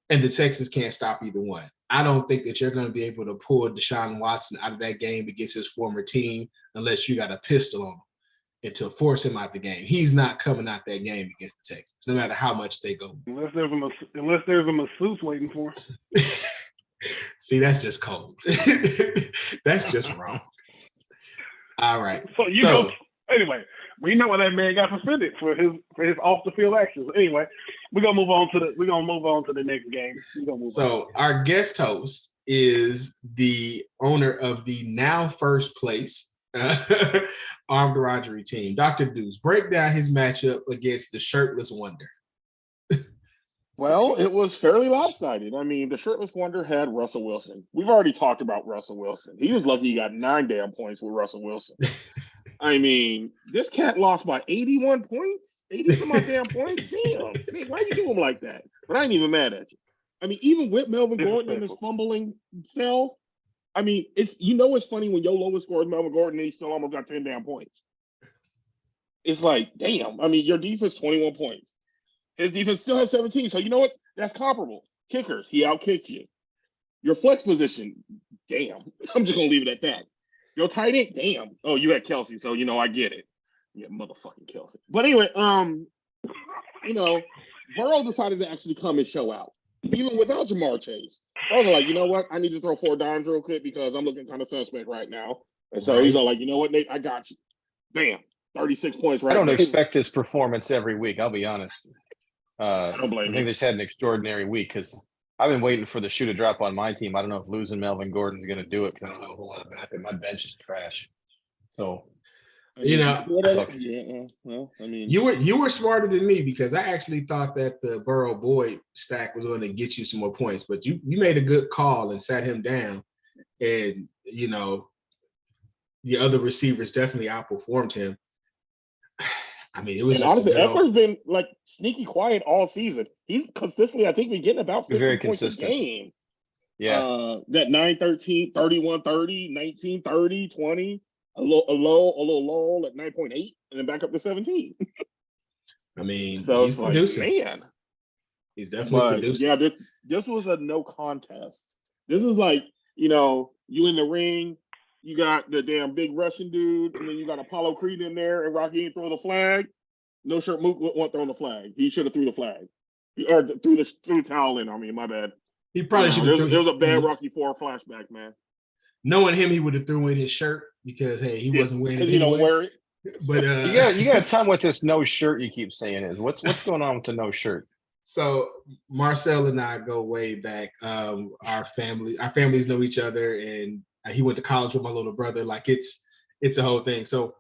and the Texans can't stop either one. I don't think that you're going to be able to pull Deshaun Watson out of that game against his former team unless you got a pistol on him and to force him out the game. He's not coming out that game against the Texans, no matter how much they go. Unless there's a masseuse waiting for him. See, that's just cold. That's just wrong. All right. So anyway, we know why that man got suspended for his off the field actions. Anyway, we're gonna move on to the next game. Our guest host is the owner of the now first place Armed Rodgery team, Dr. Deuce. Break down his matchup against the Shirtless Wonder. Well, it was fairly lopsided. I mean, the Shirtless Wonder had Russell Wilson. We've already talked about Russell Wilson. He was lucky he got 9 damn points with Russell Wilson. I mean, this cat lost by 81 points, 80 some odd damn points. Damn, man, why you do him like that? But I ain't even mad at you. I mean, even with Melvin Gordon and his fumbling self, I mean, it's funny when your lowest score is Melvin Gordon and he still almost got 10 damn points. It's like, damn. I mean, your defense 21 points. His defense still has 17. So you know what? That's comparable. Kickers, he outkicked you. Your flex position, damn. I'm just gonna leave it at that. Your tight end, damn. Oh, you had Kelsey, so I get it. Yeah, motherfucking Kelsey. But anyway, Burrow decided to actually come and show out, even without Jamar Chase. I was like, you know what? I need to throw 4 dimes real quick because I'm looking kind of suspect right now. And so he's all like, you know what, Nate, I got you. Bam, 36 points right I don't there. expect this performance every week, I'll be honest. I don't blame I think you. they just had an extraordinary week because I've been waiting for the shoe to drop on my team. I don't know if losing Melvin Gordon's going to do it because I don't know a whole lot about it. My bench is trash. So, you were smarter than me because I actually thought that the Burrow Boyd stack was going to get you some more points, but you made a good call and sat him down, and the other receivers definitely outperformed him. I mean, it was just honestly, Eckler's been like sneaky quiet all season. He's consistently, I think, been getting about 50 points a game. Yeah. That 9-13, 31-30, 19-30, 20, a little lull at 9.8, and then back up to 17. I mean, so he's producing. Man. He's definitely producing. Yeah, this was a no contest. This is like, you in the ring, you got the damn big Russian dude, and then you got Apollo Creed in there, and Rocky ain't throw the flag. No shirt Mook wasn't throwing the flag. He should have threw the flag. Or threw the towel in on me, my bad. He probably should have. It was a bad Rocky IV flashback, man. Knowing him, he would have threw in his shirt because he wasn't wearing it. Because he don't wear it. But you got to tell me what this no shirt you keep saying is. What's going on with the no shirt? So Marcel and I go way back. Our families know each other, and he went to college with my little brother. Like it's a whole thing. So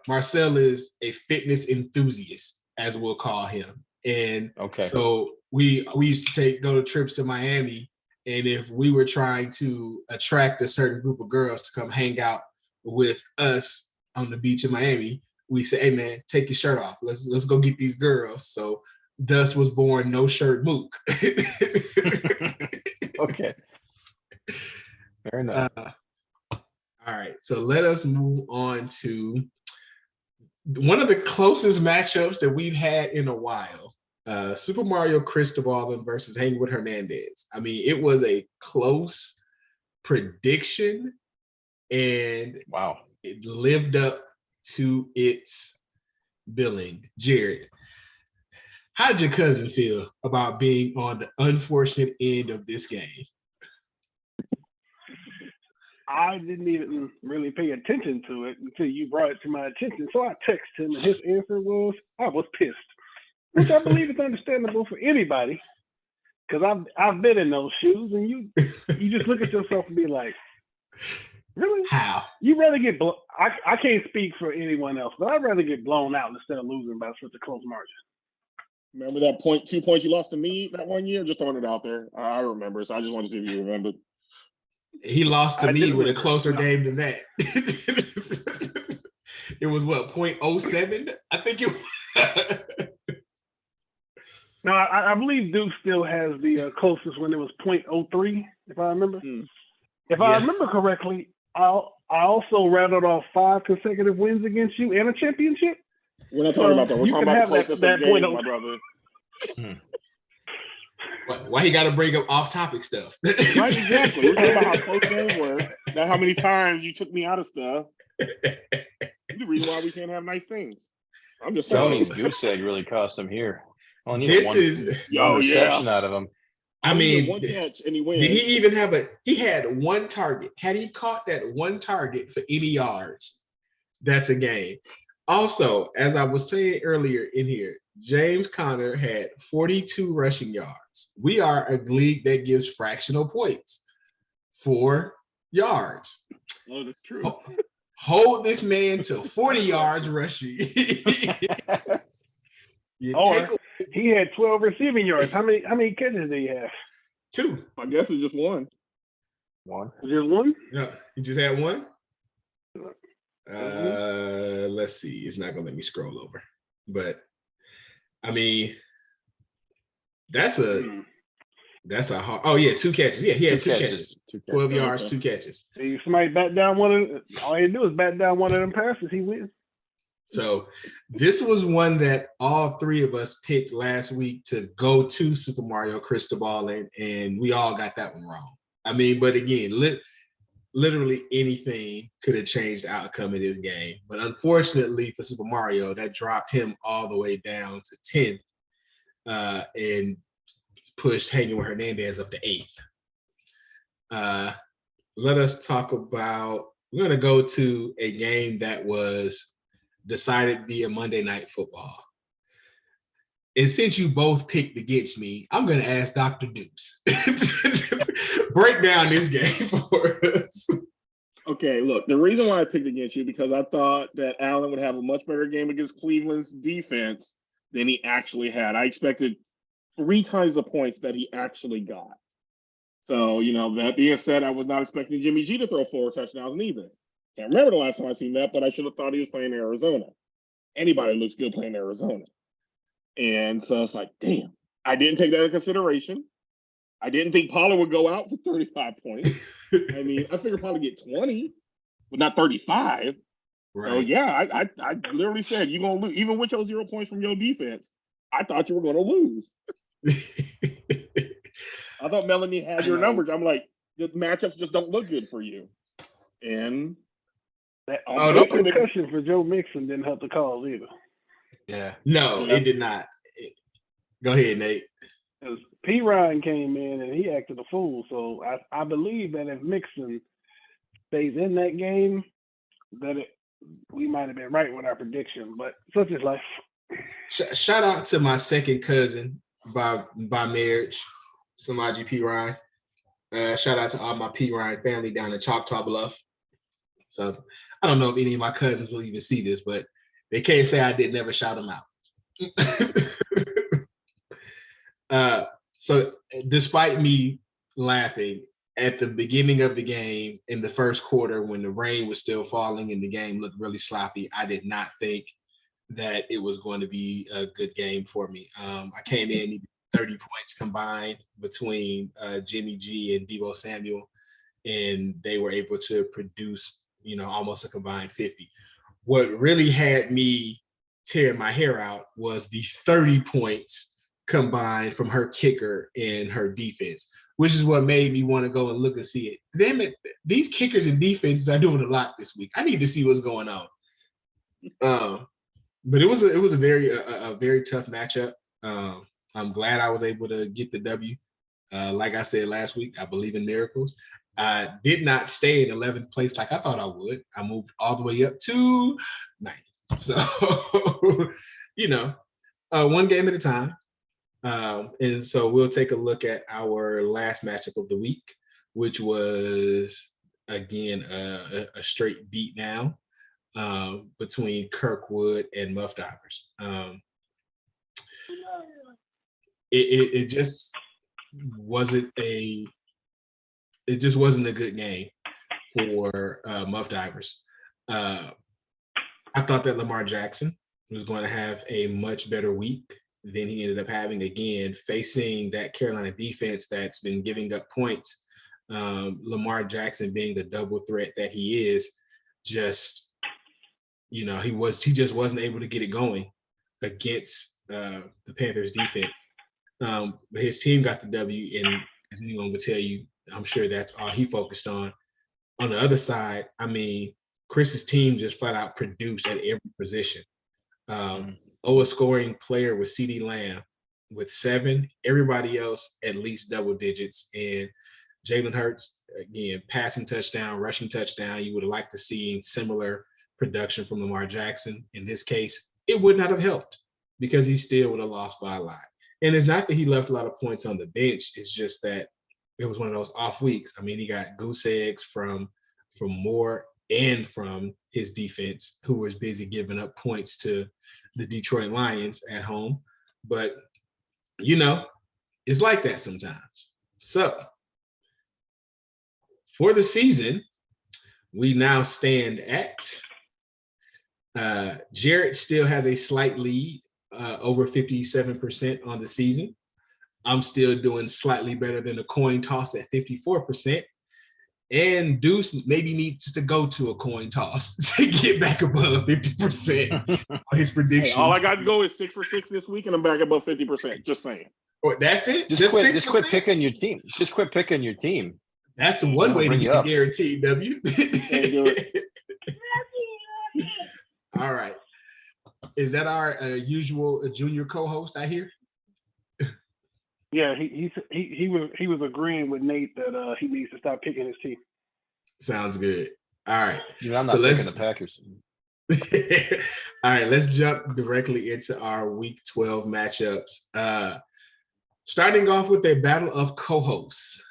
Marcel is a fitness enthusiast, as we'll call him. And so we used to go to trips to Miami, and if we were trying to attract a certain group of girls to come hang out with us on the beach in Miami, we say, "Hey man, take your shirt off. Let's go get these girls." So thus was born No Shirt Mook. Okay. Fair enough. All right, so let us move on to one of the closest matchups that we've had in a while. Super Mario Cristobal versus Hangwood Hernandez. I mean, it was a close prediction, and wow, it lived up to its billing. Jared, how did your cousin feel about being on the unfortunate end of this game? I didn't even really pay attention to it until you brought it to my attention. So I texted him, and his answer was, "I was pissed," which I believe is understandable for anybody, because I've been in those shoes, and you just look at yourself and be like, "Really? How? You rather get I can't speak for anyone else, but I'd rather get blown out instead of losing by such a close margin." Remember that 2 points you lost to me that one year? Just throwing it out there. I remember, so I just wanted to see if you remembered. He lost to me with a closer No. game than that. It was what, 0.07? I think it was. No, I believe Deuce still has the closest when it was 0.03, if I remember. If I remember correctly, I also rattled off 5 consecutive wins against you and a championship. We're not talking about that. We're talking about the closest that game, point my brother. Why he got to bring up off-topic stuff? Right, exactly. We're talking about how close games were, not how many times you took me out of stuff. The reason why we can't have nice things. I'm just Tony's saying. goose egg really cost him here. Only This one, is one reception out of him. I mean, one catch and he wins. did he even have he had one target. Had he caught that one target for any yards, that's a game. Also, as I was saying earlier in here, James Conner had 42 rushing yards. We are a league that gives fractional points. 4 yards. Oh, that's true. Hold this man to 40 yards rushing. He had 12 receiving yards. How many catches did he have? 2. I guess it's just one. Just one? No, he just had one. Let's see. It's not gonna let me scroll over, but I mean, that's a hard. Oh yeah, 2 catches. Yeah, he had 2 catches. 12 yards, 2 catches. See, somebody bat down one of them. All you do is bat down one of them passes. He wins. So this was one that all 3 of us picked last week to go to Super Mario Cristobal, and we all got that one wrong. I mean, but again, literally anything could have changed the outcome of this game. But unfortunately for Super Mario, that dropped him all the way down to 10th and pushed Hanging with Hernandez up to 8th. Let us talk about, we're going to go to a game that was decided via Monday Night Football. And since you both picked against me, I'm going to ask Dr. Deuce. Break down this game for us. Okay, look, the reason why I picked against you because I thought that Allen would have a much better game against Cleveland's defense than he actually had. I expected 3 times the points that he actually got. So, that being said, I was not expecting Jimmy G to throw 4 touchdowns neither. Can't remember the last time I seen that, but I should have thought he was playing in Arizona. Anybody looks good playing in Arizona. And so it's like, damn, I didn't take that into consideration. I didn't think Pollard would go out for 35 points. I mean, I figured Pollard get 20, but not 35. Right. So yeah, I literally said you're gonna lose, even with your 0 points from your defense. I thought you were gonna lose. I thought Melanie had your numbers. I'm like, the matchups just don't look good for you. And that concussion for Joe Mixon didn't help the cause either. Yeah. No, it did not. Go ahead, Nate. P. Ryan came in and he acted a fool. So I believe that if Mixon stays in that game, that we might have been right with our prediction. But such is life. Shout out to my second cousin by marriage, Samaji P. Ryan. Shout out to all my P. Ryan family down in Choctaw Bluff. So I don't know if any of my cousins will even see this, but they can't say I did never shout them out. So despite me laughing at the beginning of the game in the first quarter when the rain was still falling and the game looked really sloppy, I did not think that it was going to be a good game for me. I came in 30 points combined between Jimmy G and Deebo Samuel, and they were able to produce, almost a combined 50. What really had me tearing my hair out was the 30 points combined from her kicker and her defense, which is what made me want to go and look and see it. Damn it, these kickers and defenses are doing a lot this week. I need to see what's going on. But it was a very tough matchup. I'm glad I was able to get the W. Like I said last week, I believe in miracles. I did not stay in 11th place like I thought I would. I moved all the way up to 9th. So, one game at a time. And so we'll take a look at our last matchup of the week, which was, again, a straight beat down between Kirkwood and Muff Divers. It just wasn't a good game for Muff Divers. I thought that Lamar Jackson was going to have a much better week than he ended up having, again, facing that Carolina defense that's been giving up points. Lamar Jackson, being the double threat that he is, just, he just wasn't able to get it going against the Panthers defense. But his team got the W, and as anyone would tell you, I'm sure that's all he focused on. On the other side, I mean, Chris's team just flat out produced at every position. Lowest scoring player was CeeDee Lamb with 7. Everybody else at least double digits. And Jalen Hurts, again, passing touchdown, rushing touchdown. You would have liked to see similar production from Lamar Jackson. In this case, it would not have helped because he still would have lost by a lot. And it's not that he left a lot of points on the bench. It's just that it was one of those off weeks. I mean, he got goose eggs from Moore and from his defense, who was busy giving up points to the Detroit Lions at home. But, it's like that sometimes. So for the season, we now stand at Jarrett still has a slight lead, over 57% on the season. I'm still doing slightly better than a coin toss at 54%. And Deuce maybe needs to go to a coin toss to get back above 50% on his predictions. Hey, all I got to go is 6 for 6 this week, and I'm back above 50%. Just saying. Oh, that's it? Just quit picking your team. Just quit picking your team. That's one way to get the guaranteed W. All right. Is that our usual junior co-host I hear? Yeah, he was agreeing with Nate that he needs to stop picking his team. Sounds good. All right. I'm not picking the Packers. All right, let's jump directly into our Week 12 matchups. Starting off with a battle of co-hosts.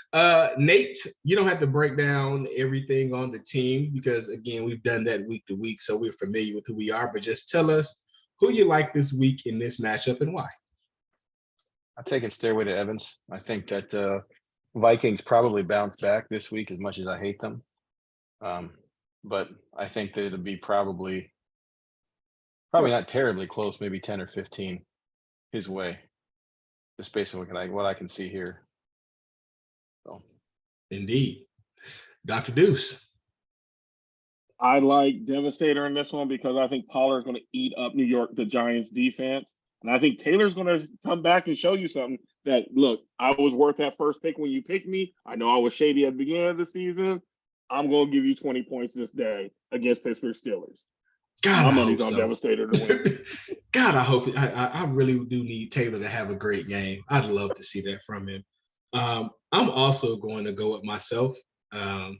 Nate, you don't have to break down everything on the team because, again, we've done that week to week, so we're familiar with who we are. But just tell us who you like this week in this matchup and why. I'm taking Stairway to Evans. I think that Vikings probably bounce back this week as much as I hate them. But I think that it'll be probably not terribly close, maybe 10 or 15 his way, just based on what I can see here. So, indeed. Dr. Deuce. I like Devastator in this one because I think Pollard's going to eat up the Giants defense. And I think Taylor's going to come back and show you something that, look, I was worth that first pick when you picked me. I know I was shady at the beginning of the season. I'm going to give you 20 points this day against Pittsburgh Steelers. God, my money's on Devastator to win. God, I hope I really do need Taylor to have a great game. I'd love to see that from him. I'm also going to go with myself. I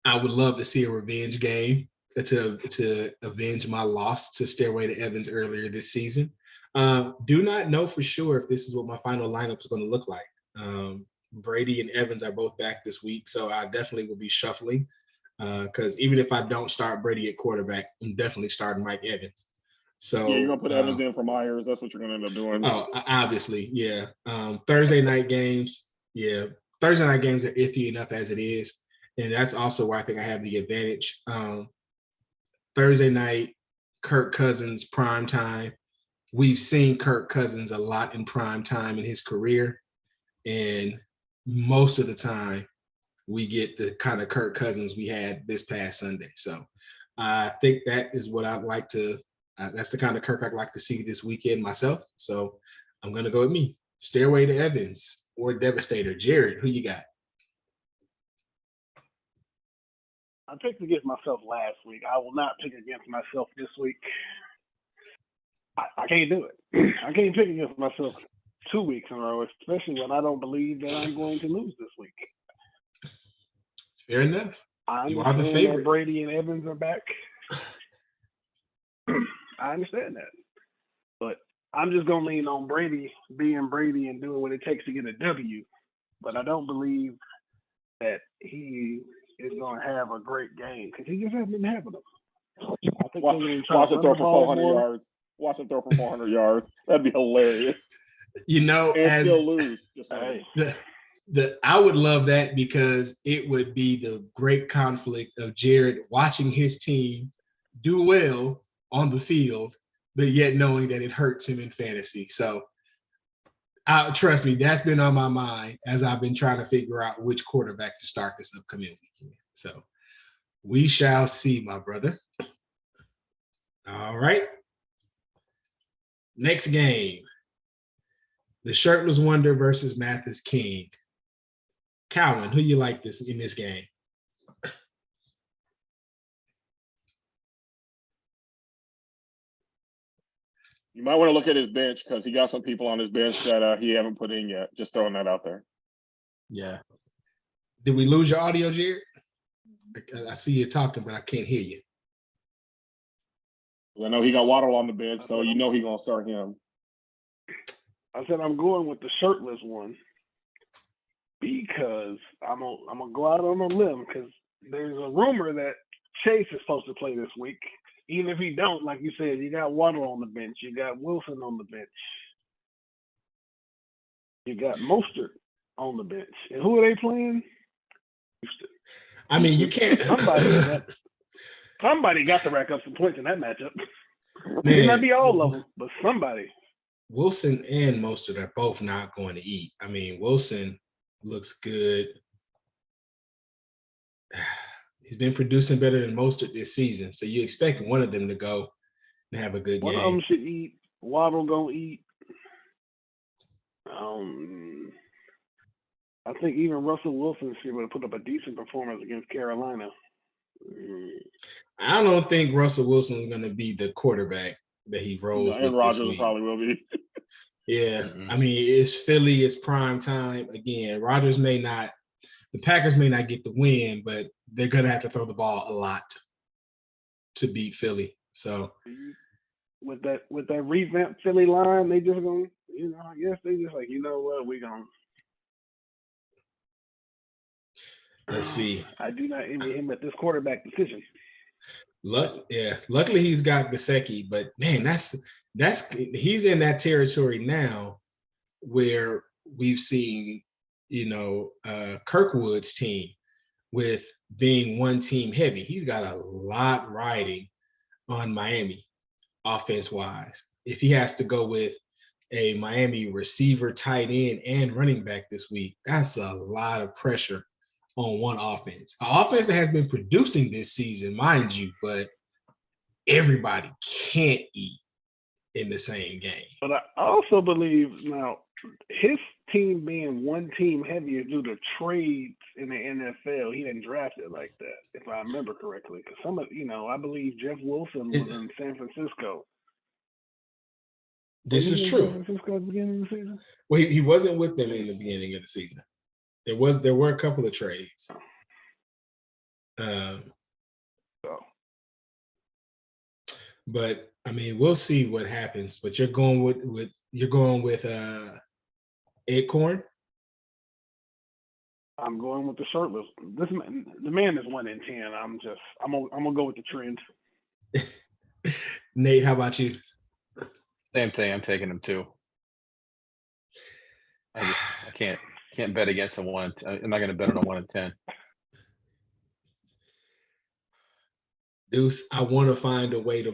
would love to see a revenge game to avenge my loss to Stairway to Evans earlier this season. Do not know for sure if this is what my final lineup is going to look like. Brady and Evans are both back this week, so I definitely will be shuffling because even if I don't start Brady at quarterback, I'm definitely starting Mike Evans. So yeah, you're going to put Evans in for Myers. That's what you're going to end up doing. Oh, obviously, yeah. Thursday night games, yeah. Thursday night games are iffy enough as it is, and that's also where I think I have the advantage. Thursday night, Kirk Cousins, prime time. We've seen Kirk Cousins a lot in prime time in his career, and most of the time we get the kind of Kirk Cousins we had this past Sunday. So I think that is what I'd like to that's the kind of Kirk I'd like to see this weekend myself. So I'm going to go with me. Stairway to Evans or Devastator. Jared, who you got? I picked against myself last week. I will not pick against myself this week. I can't do it. I can't pick against myself 2 weeks in a row, especially when I don't believe that I'm going to lose this week. Fair enough. I You are the understand favorite. that Brady and Evans are back. I understand that. But I'm just going to lean on Brady being Brady and doing what it takes to get a W. But I don't believe that he is going to have a great game because he just hasn't been having them. I think Watch him throw for 400 yards. Watch him throw for 400 yards. That'd be hilarious. You know, And as still lose. Just saying. I would love that because it would be the great conflict of Jared watching his team do well on the field, but yet knowing that it hurts him in fantasy. So trust me, that's been on my mind as I've been trying to figure out which quarterback to start this upcoming weekend. So we shall see, my brother. All right. Next game. The Shirtless Wonder versus Mathis King. Calvin, who you like in this game? You might want to look at his bench because he got some people on his bench that he haven't put in yet. Just throwing that out there. Yeah. Did we lose your audio, Jared? I see you talking, but I can't hear you. I know he got Waddle on the bench, so you know he's going to start him. I said I'm going with the shirtless one because I'm gonna go out on a limb because there's a rumor that Chase is supposed to play this week. Even if he don't, like you said, you got Waddle on the bench, you got Wilson on the bench, you got Mostert on the bench, and who are they playing? Houston. I mean, you can't. Somebody got to rack up some points in that matchup. Man, It might be all of them, but somebody. Wilson and Mostert are both not going to eat. I mean, Wilson looks good. He's been producing better than Mostert this season, so you expect one of them to go and have a good game. One of them should eat. Waddle gonna eat. I think even Russell Wilson should have put up a decent performance against Carolina. I don't think Russell Wilson is going to be the quarterback that he rolls with. And Rodgers probably will be. Yeah. I mean, it's Philly, it's prime time. Again, Rodgers may not, the Packers may not get the win, but they're going to have to throw the ball a lot to beat Philly. So with that revamped Philly line, they just going to, I guess they just like, you know what, we're going to. Let's see. I do not envy him at this quarterback decision. Luckily he's got Gesicki, but man, that's he's in that territory now where we've seen, Kirkwood's team with being one team heavy. He's got a lot riding on Miami offense wise. If he has to go with a Miami receiver, tight end, and running back this week, that's a lot of pressure on one offense. An offense that has been producing this season, mind you, but everybody can't eat in the same game. But I also believe now his team being one team heavy is due to trades in the NFL. He didn't draft it like that, if I remember correctly. Because I believe Jeff Wilson was in San Francisco. This is true. San Francisco at the beginning of the season? Well, he wasn't with them in the beginning of the season. There were a couple of trades. But I mean, we'll see what happens. But you're going with Acorn. I'm going with the shirtless. The man is 1-10. I'm gonna go with the trend. Nate, how about you? Same thing. I'm taking him too. I can't bet against a 1. I'm not going to bet on a 1 in 10. Deuce, I want to find a way to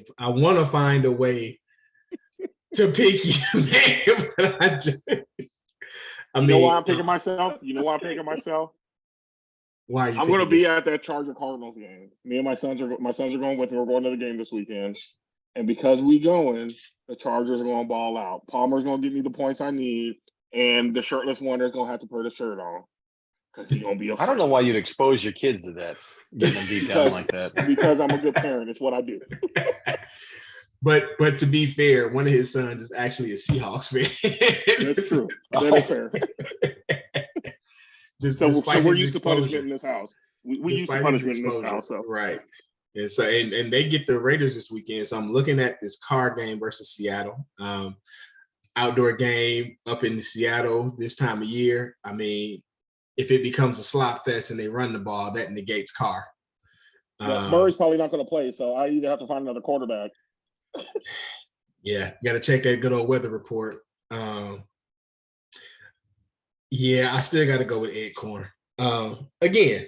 pick you, man. But you know why I'm picking myself? Why are you? I'm going to be at that Charger Cardinals game. Me and my sons are going with me. We're going to the game this weekend, and because we going, the Chargers are going to ball out. Palmer's going to give me the points I need. And the shirtless wonder is going to have to put his shirt on because he's going to be I don't know why you'd expose your kids to that, getting them beat down like that. Because I'm a good parent. It's what I do. But to be fair, one of his sons is actually a Seahawks fan. That's true. That is fair. So we're used to punishment in this house. We used to punishment in this house. So. Right. And so and they get the Raiders this weekend. So I'm looking at this card game versus Seattle. Outdoor game up in Seattle this time of year. I mean, if it becomes a slop fest and they run the ball, that negates Carr. Well, Murray's probably not going to play, so I either have to find another quarterback. Yeah, you got to check that good old weather report. Yeah, I still got to go with Ed Corn. Again,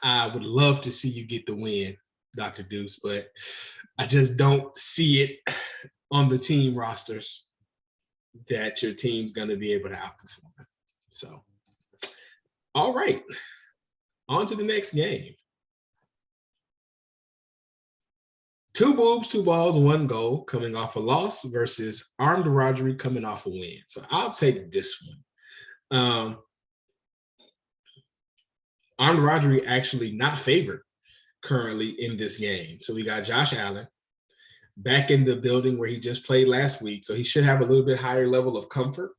I would love to see you get the win, Dr. Deuce, but I just don't see it on the team rosters that your team's going to be able to outperform. So, all right, on to the next game. 2 boobs, 2 balls, 1 goal coming off a loss versus Armed Rodgery coming off a win. So I'll take this one. Armed Rodgery actually not favored currently in this game. So we got Josh Allen back in the building where he just played last week. So he should have a little bit higher level of comfort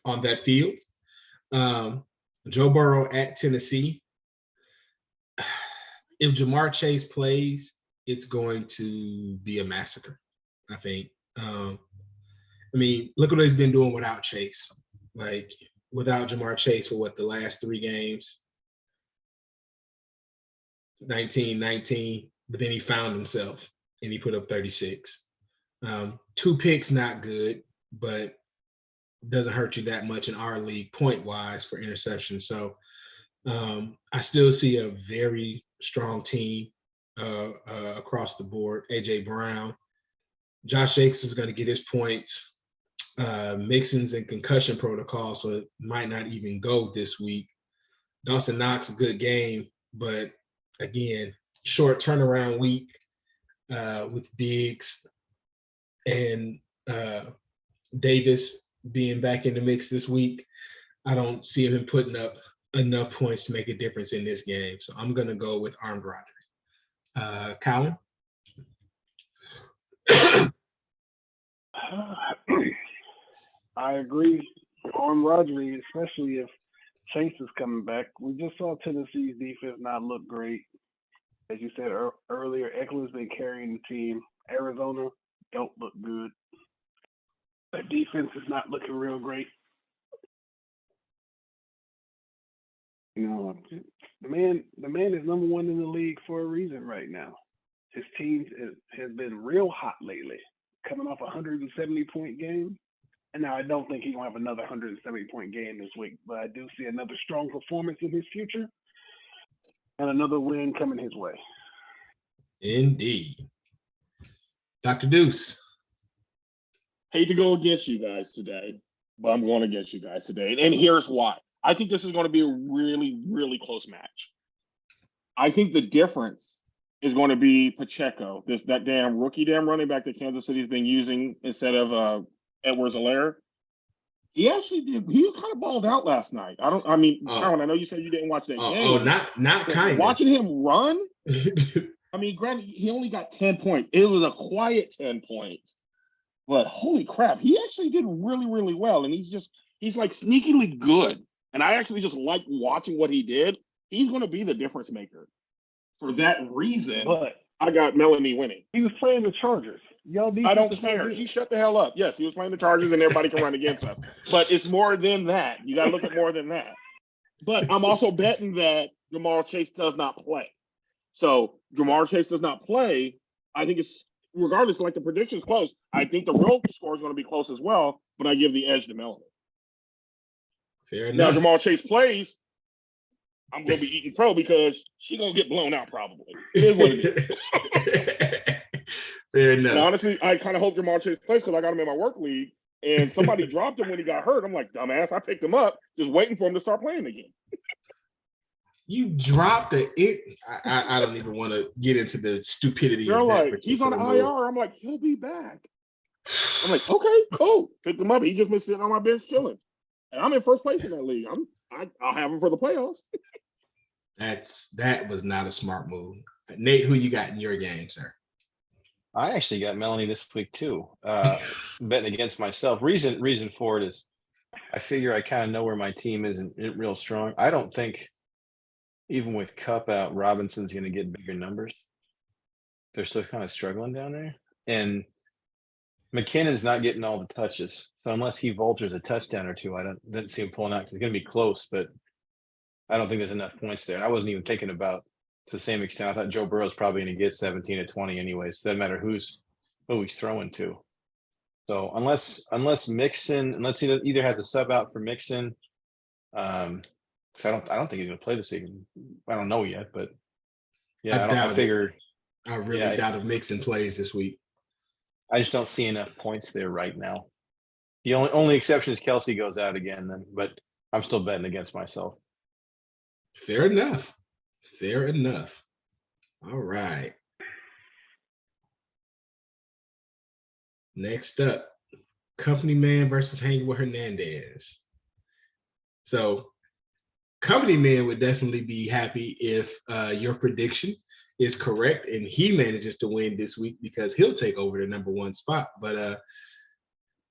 on that field. Joe Burrow at Tennessee. If Jamar Chase plays, it's going to be a massacre, I think. I mean, look what he's been doing without Chase. Like, without Jamar Chase for the last 3 games. 19, but then he found himself and he put up 36. 2 picks, not good, but doesn't hurt you that much in our league point-wise for interception. So I still see a very strong team across the board. A.J. Brown. Josh Jacobs is going to get his points. Mixon's in concussion protocol, so it might not even go this week. Dawson Knox, a good game, but again, short turnaround week with Diggs and Davis being back in the mix this week. I don't see him putting up enough points to make a difference in this game. So I'm going to go with Armed Rodgery. Colin? I agree on Rodgery, especially if Chase is coming back. We just saw Tennessee's defense not look great. As you said earlier, Eckler's been carrying the team. Arizona don't look good. Their defense is not looking real great. You know, the man is number 1 in the league for a reason right now. His team has been real hot lately, coming off a 170-point game. And now I don't think he's going to have another 170-point game this week, but I do see another strong performance in his future and another win coming his way. Indeed. Dr. Deuce. Hate to go against you guys today, but I'm going against you guys today. And here's why. I think this is going to be a really, really close match. I think the difference is going to be Pacheco, that damn running back that Kansas City's been using instead of Edwards-Helaire. He actually did. He kind of balled out last night. Carl, I know you said you didn't watch that game. Not kind of. Watching him run, I mean, granted, he only got 10 points. It was a quiet 10 points. But holy crap, he actually did really, really well. And he's like sneakily good. And I actually just like watching what he did. He's going to be the difference maker. For that reason, but I got Melanie winning. He was playing the Chargers. I don't care. He shut the hell up. Yes, he was playing the Chargers and everybody can run against us. But it's more than that. You got to look at more than that. But I'm also betting that Jamar Chase does not play. So Jamar Chase does not play. I think it's, regardless, like the prediction's close. I think the real score is going to be close as well, but I give the edge to Melanie. Fair enough. Now Jamar Chase plays, I'm going to be eating crow because she's going to get blown out probably. It is what it is. Fair enough. And honestly, I kind of hope Jamar Chase plays because I got him in my work league, and somebody dropped him when he got hurt. I'm like, dumbass, I picked him up, just waiting for him to start playing again. You dropped it. I don't even want to get into the stupidity They're of that like, he's on particular IR. move. I'm like, he'll be back. I'm like, okay, cool. Picked him up. He just been sitting on my bench chilling. And I'm in first place in that league. I'll have him for the playoffs. That was not a smart move. Nate, who you got in your game, sir? I actually got Melanie this week too. Betting against myself. Reason for it is I figure I kind of know where my team isn't real strong. I don't think even with Cup out, Robinson's going to get bigger numbers. They're still kind of struggling down there. And McKinnon's not getting all the touches. So unless he vultures a touchdown or two, I didn't see him pulling out because it's going to be close, but I don't think there's enough points there. I wasn't even thinking about to the same extent. I thought Joe Burrow's probably going to get 17 to 20 anyways. Doesn't matter who he's throwing to. So unless Mixon, unless he either has a sub out for Mixon, because I don't think he's going to play this evening. I don't know yet, but yeah, I figure. I really doubt if Mixon plays this week. I just don't see enough points there right now. The only exception is Kelsey goes out again, then, but I'm still betting against myself. Fair enough. Fair enough. All right. Next up, Company Man versus Hanging with Hernandez. So, Company Man would definitely be happy if your prediction is correct and he manages to win this week because he'll take over the number one spot. But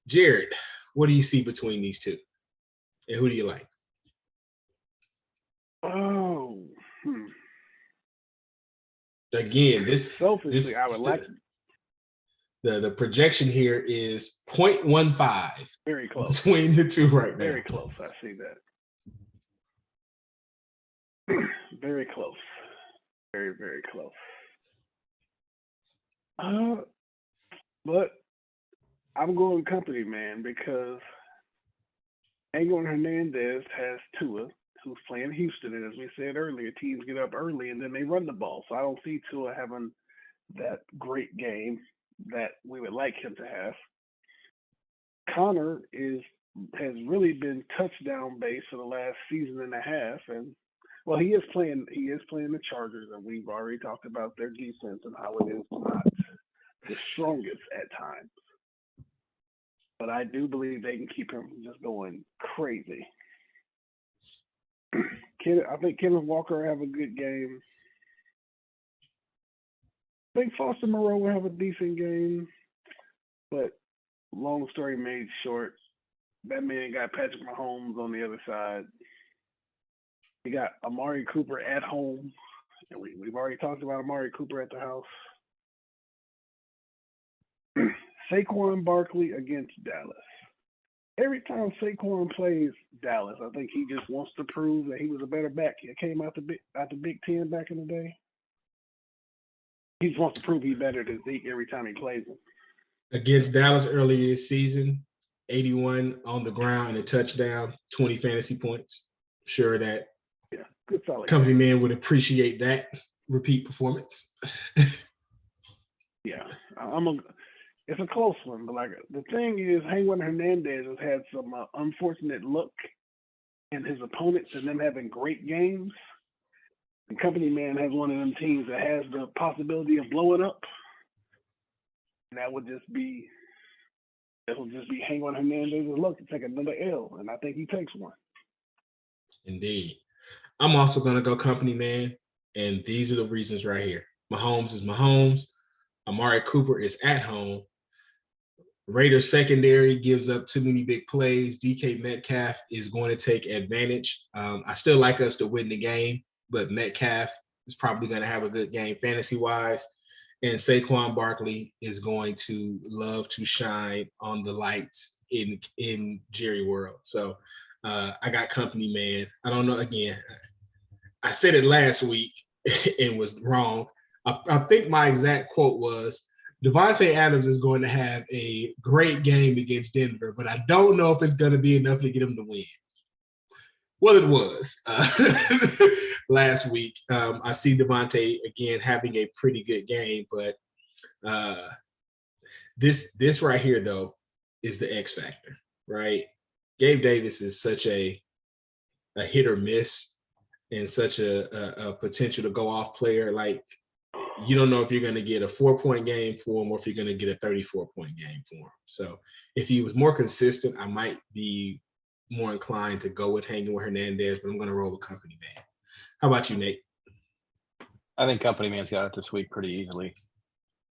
Jared, what do you see between these two? And who do you like? Oh, Again, selfishly, I would like the projection here is 0.15. Very close. Between the two right now. Very close. I see that. Very close. Very, very close. But I'm going Company Man because Angel Hernandez has Tua, who's playing Houston, and as we said earlier, teams get up early and then they run the ball. So I don't see Tua having that great game that we would like him to have. Connor has really been touchdown based for the last season and a half, and well, he is playing the Chargers, and we've already talked about their defense and how it is not the strongest at times. But I do believe they can keep him just going crazy. I think Kenneth Walker will have a good game. I think Foster Moreau will have a decent game. But long story made short, that man got Patrick Mahomes on the other side. He got Amari Cooper at home. And we've already talked about Amari Cooper at the house. Saquon Barkley against Dallas. Every time Saquon plays Dallas, I think he just wants to prove that he was a better back. He came out the Big Ten back in the day. He just wants to prove he's better than Zeke every time he plays him. Against Dallas earlier this season, 81 on the ground and a touchdown, 20 fantasy points. Sure that good solid Company Man would appreciate that repeat performance. Yeah, it's a close one, but like the thing is, Hangman Hernandez has had some unfortunate luck in his opponents and them having great games. And Company Man has one of them teams that has the possibility of blowing up. And it'll just be Hangman Hernandez's luck to take another L, and I think he takes one. Indeed. I'm also going to go Company Man, and these are the reasons right here. Mahomes is Mahomes. Amari Cooper is at home. Raiders secondary gives up too many big plays. DK Metcalf is going to take advantage. I still like us to win the game, but Metcalf is probably going to have a good game fantasy-wise. And Saquon Barkley is going to love to shine on the lights in Jerry World. So I got Company Man. I don't know. Again, I said it last week and was wrong. I think my exact quote was, Devontae Adams is going to have a great game against Denver, but I don't know if it's going to be enough to get him to win. Well, it was last week. I see Devontae again having a pretty good game, but this right here though is the X factor, right? Gabe Davis is such a hit or miss and such a potential to go off player. Like, you don't know if you're going to get a 4-point game for him or if you're going to get a 34-point game for him. So if he was more consistent, I might be more inclined to go with Hanging with Hernandez, but I'm going to roll with Company Man. How about you, Nate? I think Company Man's got it this week pretty easily.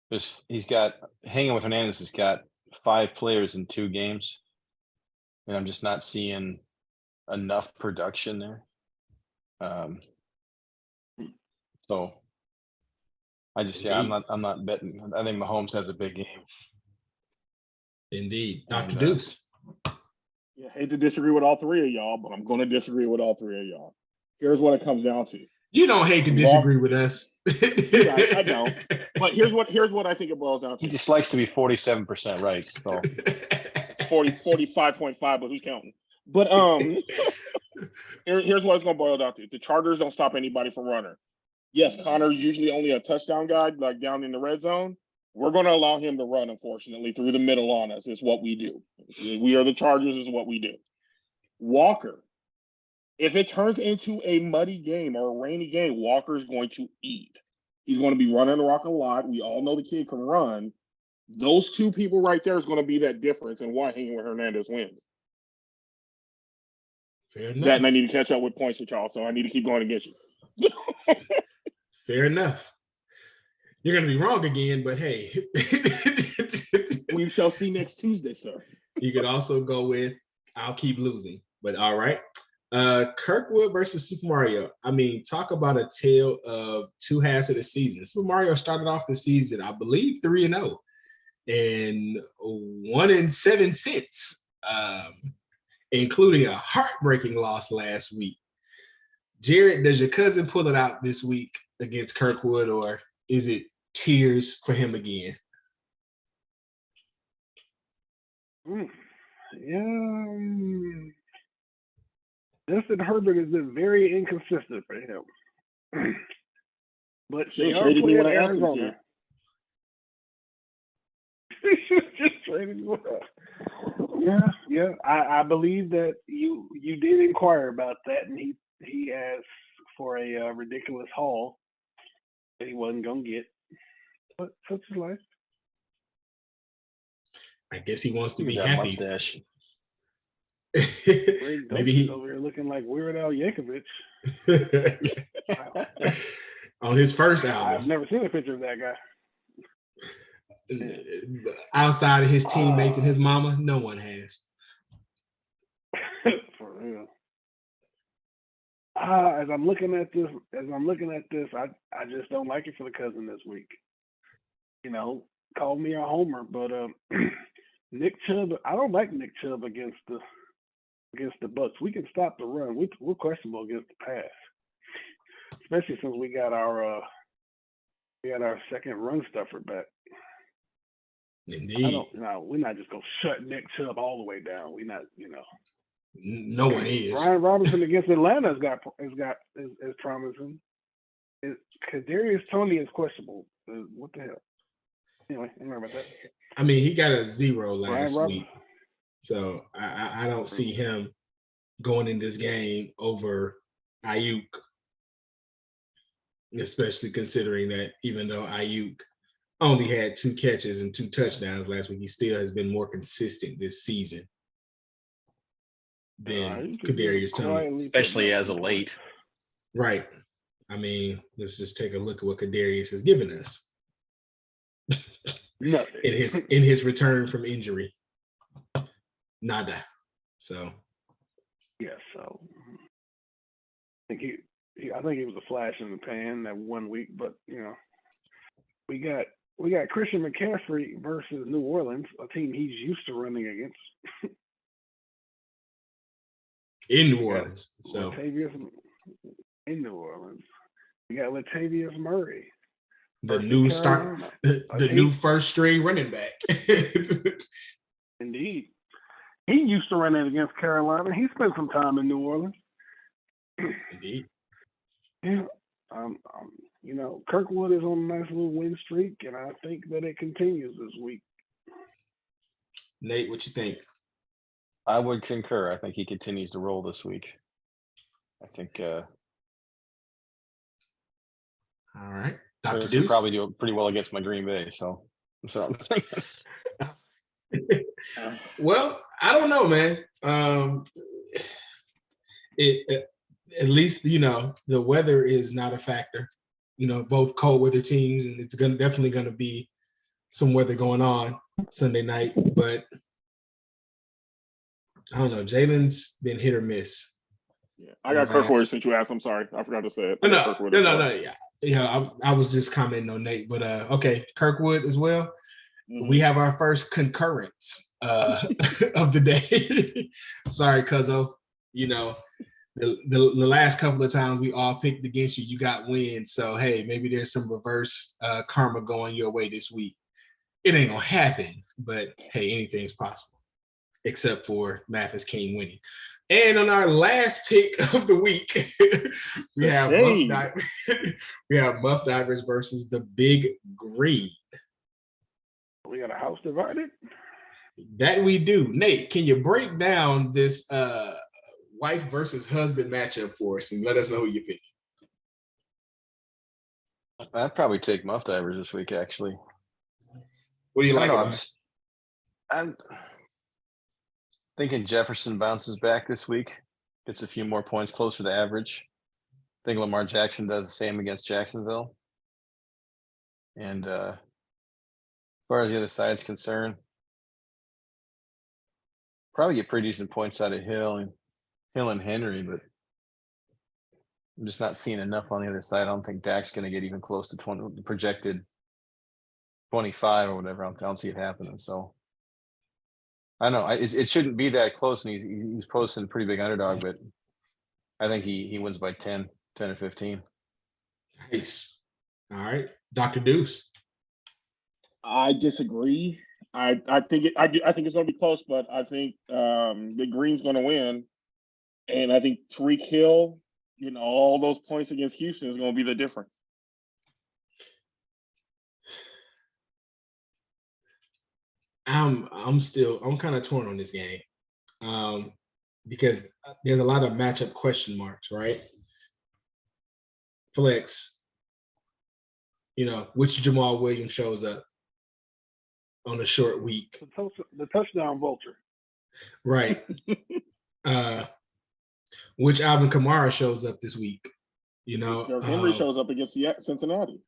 he's got hanging with Hernandez has got 5 players in 2 games, and I'm just not seeing enough production there. So I'm not betting. I think Mahomes has a big game. Indeed. Dr. And, Deuce. Yeah, hate to disagree with all 3 of y'all, but I'm going to disagree with all 3 of y'all. Here's what it comes down to. You don't hate to disagree with us. I don't. But here's what I think it boils down to. He just likes to be 47% right. So 45.5, but who's counting? But here's what it's going to boil down to. The Chargers don't stop anybody from running. Yes, Connor's usually only a touchdown guy, like down in the red zone. We're going to allow him to run, unfortunately, through the middle on us. It's what we do. We are the Chargers, is what we do. Walker, if it turns into a muddy game or a rainy game, Walker's going to eat. He's going to be running the rock a lot. We all know the kid can run. Those 2 people right there is going to be that difference in why Hanging with Hernandez wins. Fair enough. That, and I need to catch up with points with y'all, so I need to keep going against you. Fair enough. You're going to be wrong again, but hey. We shall see next Tuesday, sir. You could also go with, I'll keep losing, but all right. Kirkwood versus Super Mario. I mean, talk about a tale of 2 halves of the season. Super Mario started off the season, I believe, 3-0 and 1-7 since, including a heartbreaking loss last week. Jared, does your cousin pull it out this week against Kirkwood, or is it tears for him again? Yeah. Justin Herbert has been very inconsistent for him. But they are traded me playing when I asked him Arizona. Just traded me. Yeah. I believe that you did inquire about that, and he asked for a ridiculous haul that he wasn't gonna get. But such is life. I guess he wants to be that happy. mustache. Maybe he over here looking like Weird Al Yankovic on his first album. I've never seen a picture of that guy. Outside of his teammates and his mama, no one has. For real. As I'm looking at this, I just don't like it for the cousin this week. You know, call me a homer, but Nick Chubb. I don't like Nick Chubb against the Bucks. We can stop the run. We're questionable against the pass, especially since we got our second run stuffer back. Indeed. We're not just gonna shut Nick Chubb all the way down. We're not, No one is. Brian Robinson against Atlanta is promising. Kadarius Toney is questionable. What the hell? Anyway, don't worry about that. I mean, he got a 0 last week, so I don't see him going in this game over Ayuk, especially considering that even though Ayuk only had 2 catches and 2 touchdowns last week, he still has been more consistent this season than Kadarius Toney, especially as of late. Right. I mean, let's just take a look at what Kadarius has given us. Nothing. in his return from injury. Nada. So so I think he was a flash in the pan that 1 week, but we got Christian McCaffrey versus New Orleans, a team he's used to running against. In New Orleans. So in New Orleans. We got Latavius Murray. The new start, the new first string running back. Indeed. He used to run it against Carolina. He spent some time in New Orleans. Indeed. Yeah. Kirkwood is on a nice little win streak, and I think that it continues this week. Nate, what you think? I would concur. I think he continues to roll this week. I think all right. Dr. Deuce probably do pretty well against my Green Bay. So. Well, I don't know, man. At least the weather is not a factor. Both cold weather teams, and it's definitely going to be some weather going on Sunday night, but I don't know. Jalen's been hit or miss. Yeah, I got Kirkwood since you asked. I'm sorry, I forgot to say it. No. Yeah, I was just commenting on Nate, but okay, Kirkwood as well. Mm-hmm. We have our first concurrence of the day. Sorry, Cuzzo. You know, the last couple of times we all picked against you, you got wins. So hey, maybe there's some reverse karma going your way this week. It ain't gonna happen, but hey, anything's possible, except for Mathis King winning. And on our last pick of the week, we have Muff Divers versus the Big Green. We got a house divided? That we do. Nate, can you break down this wife versus husband matchup for us and let us know who you pick? I'd probably take Muff Divers this week, actually. What do you like? I'm thinking Jefferson bounces back this week, gets a few more points closer to average. I think Lamar Jackson does the same against Jacksonville. And as far as the other side's concerned, probably get pretty decent points out of Hill and Henry, but I'm just not seeing enough on the other side. I don't think Dak's going to get even close to 20, projected 25 or whatever. I don't see it happening. So I don't know. It shouldn't be that close, and he's posting a pretty big underdog, but I think he wins by 10 or 15. Nice. All right, Dr. Deuce. I disagree. I think it's going to be close, but I think the Green's going to win, and I think Tyreek Hill, all those points against Houston is going to be the difference. I'm kind of torn on this game because there's a lot of matchup question marks, right? Flex, which Jamal Williams shows up on a short week. The touchdown vulture. Right. Which Alvin Kamara shows up this week. Derrick Henry shows up against Cincinnati.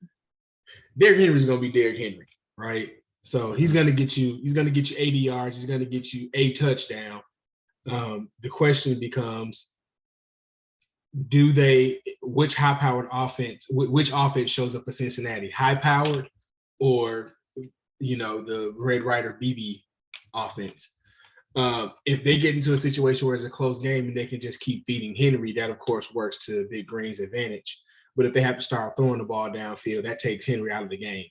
Derrick Henry's going to be Derrick Henry, right? So he's going to get you 80 yards. He's going to get you a touchdown. The question becomes, which offense shows up for Cincinnati? High-powered or, the Red Rider BB offense? If they get into a situation where it's a close game and they can just keep feeding Henry, that, of course, works to Big Green's advantage. But if they have to start throwing the ball downfield, that takes Henry out of the game.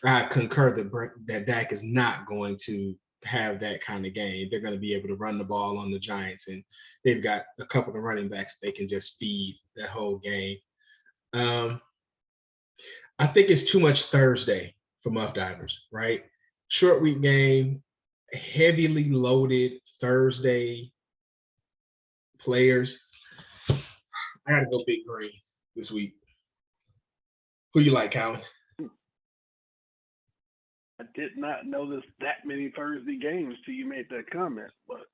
I concur that Dak is not going to have that kind of game. They're going to be able to run the ball on the Giants, and they've got a couple of running backs they can just feed that whole game. I think it's too much Thursday for Muff Divers, right? Short week game, heavily loaded Thursday players. I got to go Big Green this week. Who you like, Colin? I did not notice that many Thursday games till you made that comment, but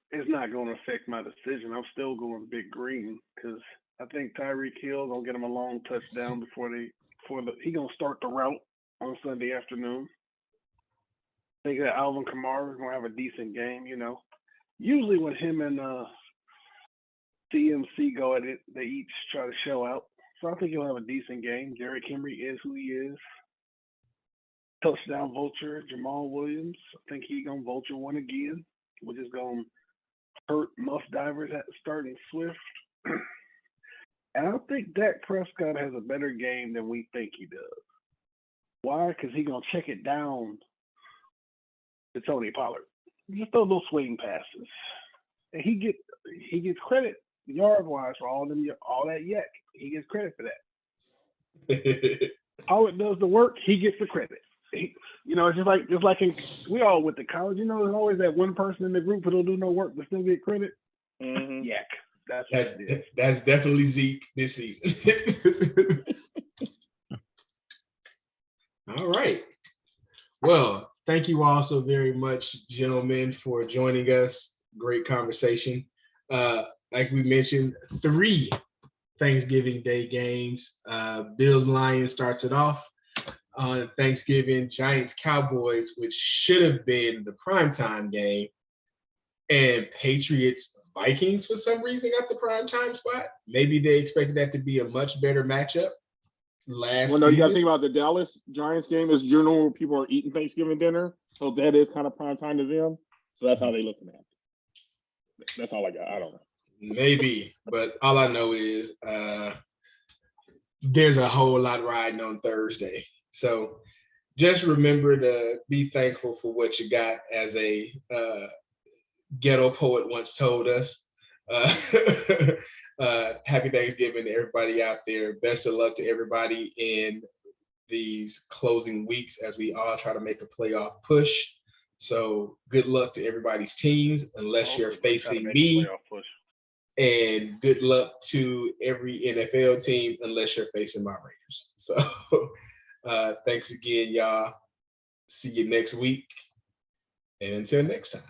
it's not going to affect my decision. I'm still going Big Green because I think Tyreek Hill gonna get him a long touchdown he gonna start the route on Sunday afternoon. I think that Alvin Kamara is gonna have a decent game. Usually when him and CMC go at it, they each try to show out. So I think he'll have a decent game. Derrick Henry is who he is. Touchdown vulture, Jamal Williams. I think he's going to vulture one again, which is going to hurt Muff Divers at starting Swift. And I think Dak Prescott has a better game than we think he does. Why? Because he's going to check it down to Tony Pollard. Just throw those swing passes. And he gets credit yard-wise for all that yak. He gets credit for that. Pollard does the work, he gets the credit. It's just like we all went to college. There's always that one person in the group who don't do no work but still get credit. Mm-hmm. Yak. That's definitely Zeke this season. All right. Well, thank you all so very much, gentlemen, for joining us. Great conversation. Like we mentioned, 3 Thanksgiving Day games. Bills Lions starts it off. on Thanksgiving, Giants-Cowboys, which should have been the primetime game, and Patriots-Vikings for some reason got the primetime spot. Maybe they expected that to be a much better matchup last Well, no, you got to season. think about the Dallas Giants game is general where people are eating Thanksgiving dinner, so that is kind of prime time to them. So that's how they looking at it. That's all I got. I don't know. Maybe, but all I know is there's a whole lot riding on Thursday. So just remember to be thankful for what you got, as a ghetto poet once told us. Happy Thanksgiving to everybody out there. Best of luck to everybody in these closing weeks as we all try to make a playoff push. So good luck to everybody's teams, unless you're facing me. And good luck to every NFL team, unless you're facing my Raiders. So thanks again, y'all. See you next week. And until next time.